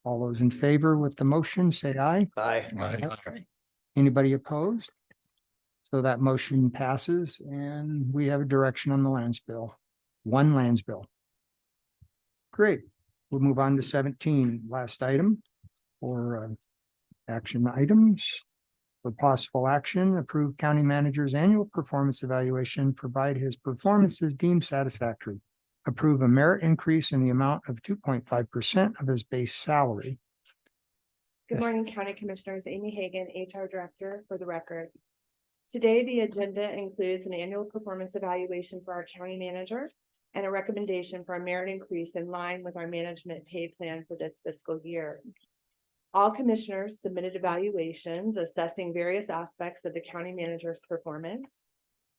All those in favor with the motion, say aye. Aye. Anybody opposed? So that motion passes and we have a direction on the lands bill. One lands bill. Great. We'll move on to 17, last item for action items. For possible action, approve county manager's annual performance evaluation, provide his performance is deemed satisfactory. Approve a merit increase in the amount of 2.5% of his base salary. Good Yes. morning, County Commissioners. Amy Hagan, HR Director, for the record. Today, the agenda includes an annual performance evaluation for our county manager and a recommendation for a merit increase in line with our management pay plan for this fiscal year. All commissioners submitted evaluations assessing various aspects of the county manager's performance.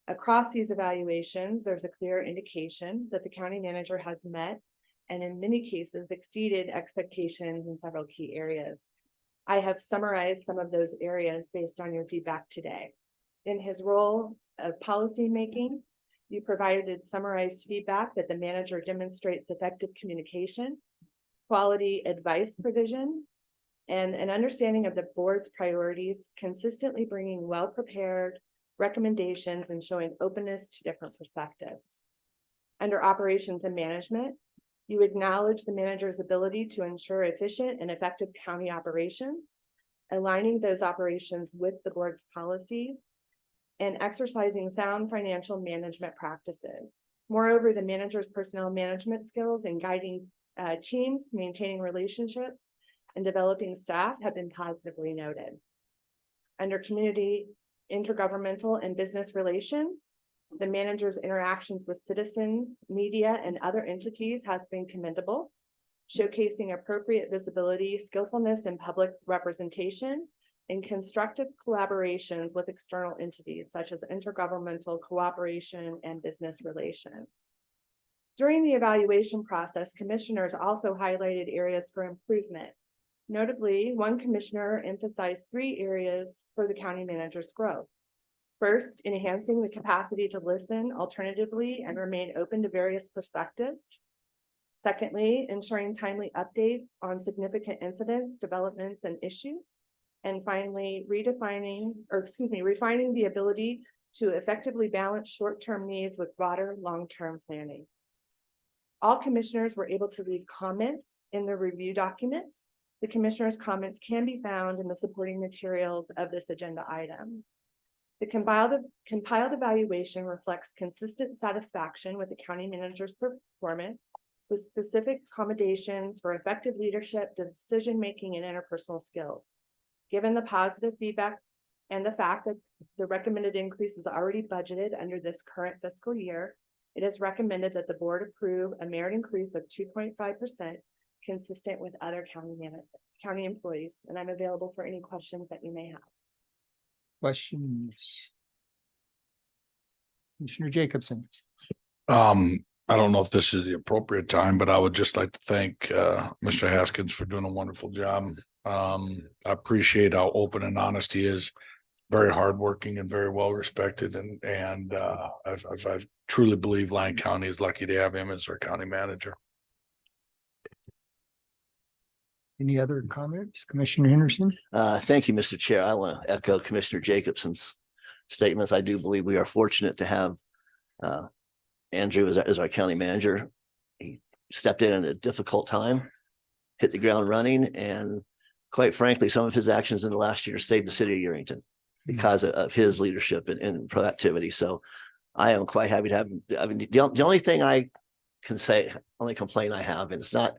Across these evaluations, there's a clear indication that the county manager has met and in many cases exceeded expectations in several key areas. I have summarized some of those areas based on your feedback today. In his role of policymaking, you provided summarized feedback that the manager demonstrates effective communication, quality advice provision, and an understanding of the board's priorities, consistently bringing well-prepared recommendations and showing openness to different perspectives. Under operations and management, you acknowledge the manager's ability to ensure efficient and effective county operations, aligning those operations with the board's policies, and exercising sound financial management practices. Moreover, the manager's personnel management skills in guiding teams, maintaining relationships, and developing staff have been positively noted. Under community, intergovernmental, and business relations, the manager's interactions with citizens, media, and other entities has been commendable, showcasing appropriate visibility, skillfulness in public representation, and constructive collaborations with external entities such as intergovernmental cooperation and business relations. During the evaluation process, commissioners also highlighted areas for improvement. Notably, one commissioner emphasized 3 areas for the county manager's growth. First, enhancing the capacity to listen alternatively and remain open to various perspectives. Secondly, ensuring timely updates on significant incidents, developments, and issues. And finally, refining the ability to effectively balance short-term needs with broader long-term planning. All commissioners were able to leave comments in the review document. The commissioner's comments can be found in the supporting materials of this agenda item. The compiled evaluation reflects consistent satisfaction with the county manager's performance, with specific accommodations for effective leadership, decision-making, and interpersonal skills. Given the positive feedback and the fact that the recommended increase is already budgeted under this current fiscal year, it is recommended that the board approve a merit increase of 2.5%, consistent with other county employees. And I'm available for any questions that you may have. Questions? Commissioner Jacobson. I don't know if this is the appropriate time, but I would just like to thank Mr. Haskins for doing a wonderful job. I appreciate how open and honest he is, very hardworking and very well respected. And I truly believe Lyon County is lucky to have him as our county manager. Any other comments? Commissioner Henderson? Thank you, Mr. Chair. I want to echo Commissioner Jacobson's statements. I do believe we are fortunate to have Andrew as our county manager. He stepped in at a difficult time, hit the ground running, and quite frankly, some of his actions in the last year saved the city of Yerington because of his leadership and proactivity. So I am quite happy to have him. I mean, the only thing I can say, only complaint I have, and it's not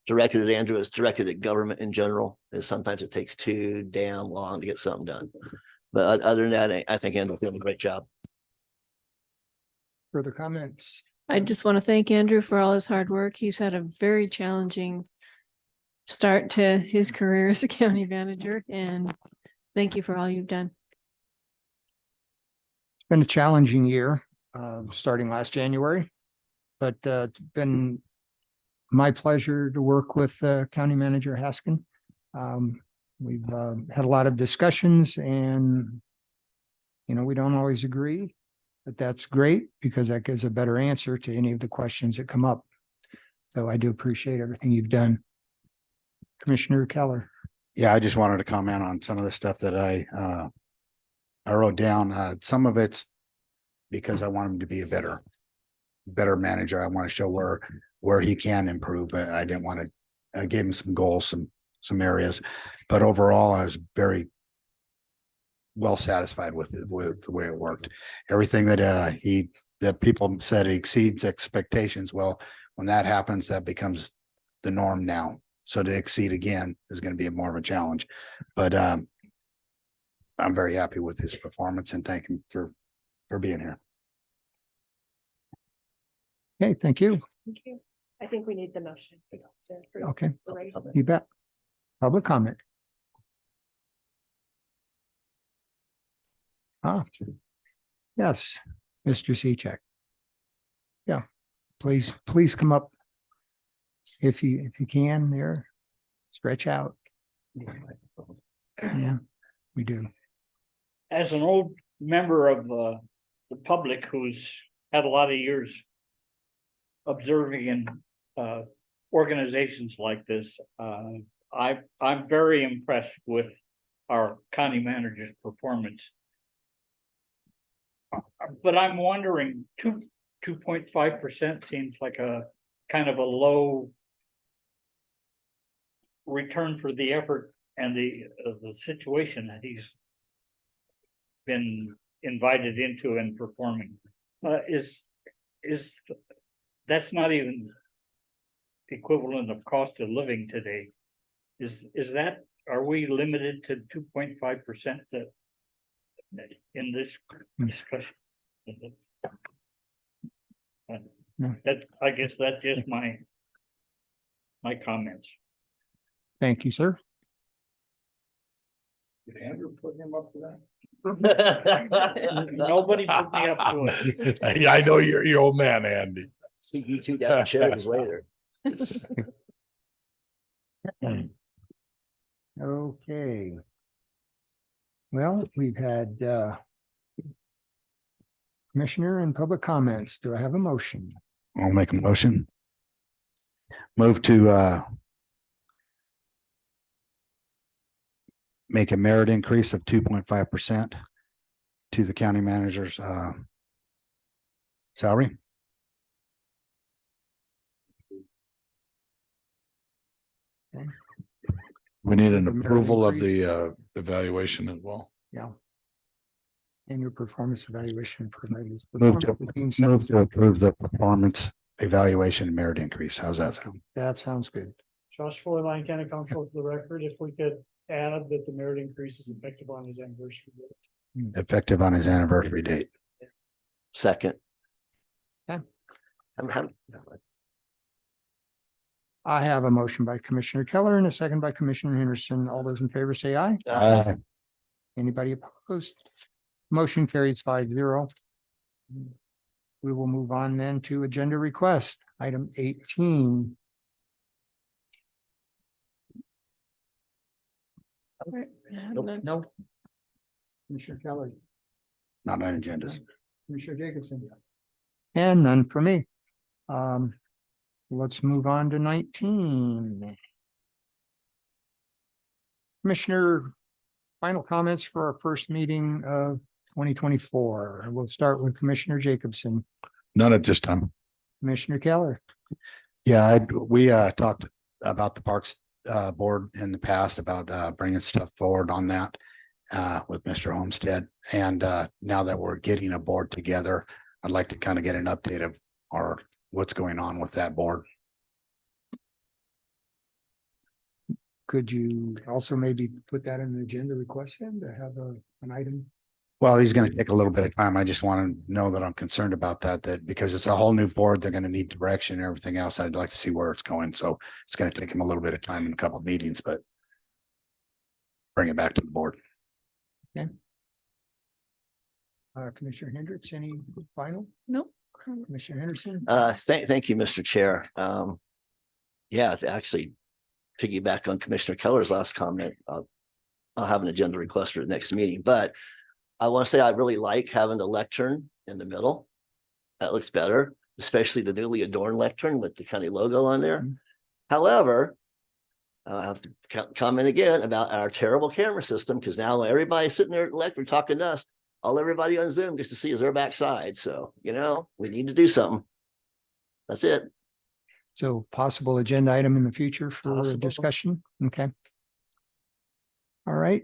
directed at Andrew, it's directed at government in general, is sometimes it takes too damn long to get something done. But other than that, I think Andrew's doing a great job. Further comments? I just want to thank Andrew for all his hard work. He's had a very challenging start to his career as a county manager, and thank you for all you've done. It's been a challenging year, starting last January, but it's been my pleasure to work with County Manager Haskin. We've had a lot of discussions, and we don't always agree, but that's great because that gives a better answer to any of the questions that come up. So I do appreciate everything you've done. Commissioner Keller. Yeah, I just wanted to comment on some of the stuff that I wrote down. Some of it's because I want him to be a better manager. I want to show where he can improve, but I didn't want to. I gave him some goals, some areas, but overall, I was very well satisfied with it, with the way it worked. Everything that people said exceeds expectations. Well, when that happens, that becomes the norm now. So to exceed again is going to be more of a challenge, but I'm very happy with his performance and thank him for being here. Okay, thank you. Thank you. I think we need the motion. Okay, you bet. Public comment. Yes, Mr. Seacheck. Yeah, please come up if you can there. Stretch out. Yeah, we do. As an old member of the public who's had a lot of years observing in organizations like this, I'm very impressed with our county manager's performance. But I'm wondering, 2.5% seems like a kind of a low return for the effort and the situation that he's been invited into and performing. Is that's not even equivalent of cost of living today? Is that, are we limited to 2.5% in this discussion? That, I guess that's just my comments. Thank you, sir. Did Andrew put him up for that? Nobody put me up to it. Yeah, I know you're your old man, Andy. See you two down chairs later. Okay. Well, we've had commissioner and public comments. Do I have a motion? I'll make a motion. Move to make a merit increase of 2.5% to the county manager's salary. Okay. We need an The merit approval of increase. the evaluation as well. Yeah. Annual performance evaluation for ladies. Move to approve the performance evaluation and merit increase. How's that sound? That sounds good. Josh Fuller, Lyon County Council, for the record, if we could add that the merit increase is effective on his anniversary date. Effective on his anniversary date. Second. Okay. I'm- I have a motion by Commissioner Keller and a second by Commissioner Henderson. All those in favor say aye. Aye. Anybody opposed? Motion carries 5-0. We will move on then to agenda request, item 18. No. Commissioner Keller, Not on agendas. Commissioner Jacobson. And none for me. Let's move on to 19. Commissioner, final comments for our first meeting of 2024. We'll start with Commissioner Jacobson, None at this time. Commissioner Keller. Yeah, we talked about the Parks Board in the past about bringing stuff forward on that with Mr. Homestead. And now that we're getting a board together, I'd like to kind of get an update of what's going on with that board. Could you also maybe put that in the agenda request then to have an item? Well, he's going to take a little bit of time. I just want to know that I'm concerned about that because it's a whole new board, they're going to need direction and everything else. I'd like to see where it's going. So it's going to take him a little bit of time and a couple of meetings, but bring it back to the board. Okay. Commissioner Hendricks, any final? Nope. Commissioner Henderson? Thank you, Mr. Chair. Yeah, to actually piggyback on Commissioner Keller's last comment, I'll have an agenda request for the next meeting, but I want to say I really like having the lectern in the middle. That looks better, especially the newly adorned lectern with the county logo on there. However, I have to comment again about our terrible camera system, because now everybody's sitting there at the lectern talking to us. All everybody on Zoom gets to see is their backside. So, we need to do something. That's it. So possible agenda item in the future for Possible. discussion. Okay. All right.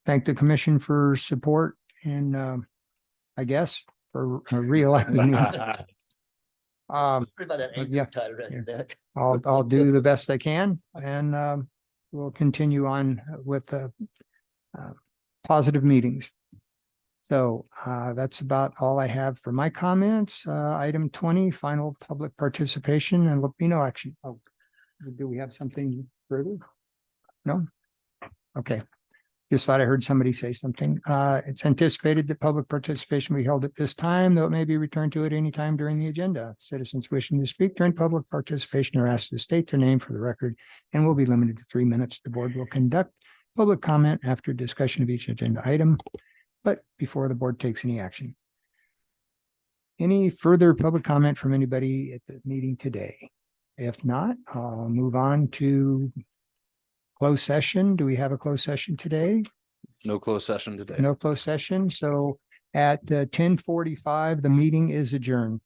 Thank the commission for support and I guess for re-electing me. Yeah. I'll do the best I can and we'll continue on with the positive meetings. So that's about all I have for my comments. Item 20, final public participation and Lupino action. Oh, do we have something further? No? Okay. Just thought I heard somebody say something. It's anticipated that public participation will be held at this time, though it may be returned to at any time during the agenda. Citizens wishing to speak during public participation are asked to state their name for the record and will be limited to 3 minutes. The board will conduct public comment after discussion of each agenda item, but before the board takes any action. Any further public comment from anybody at the meeting today? If not, I'll move on to closed session. Do we have a closed session today? No closed session today. No closed session. So at 10:45, the meeting is adjourned.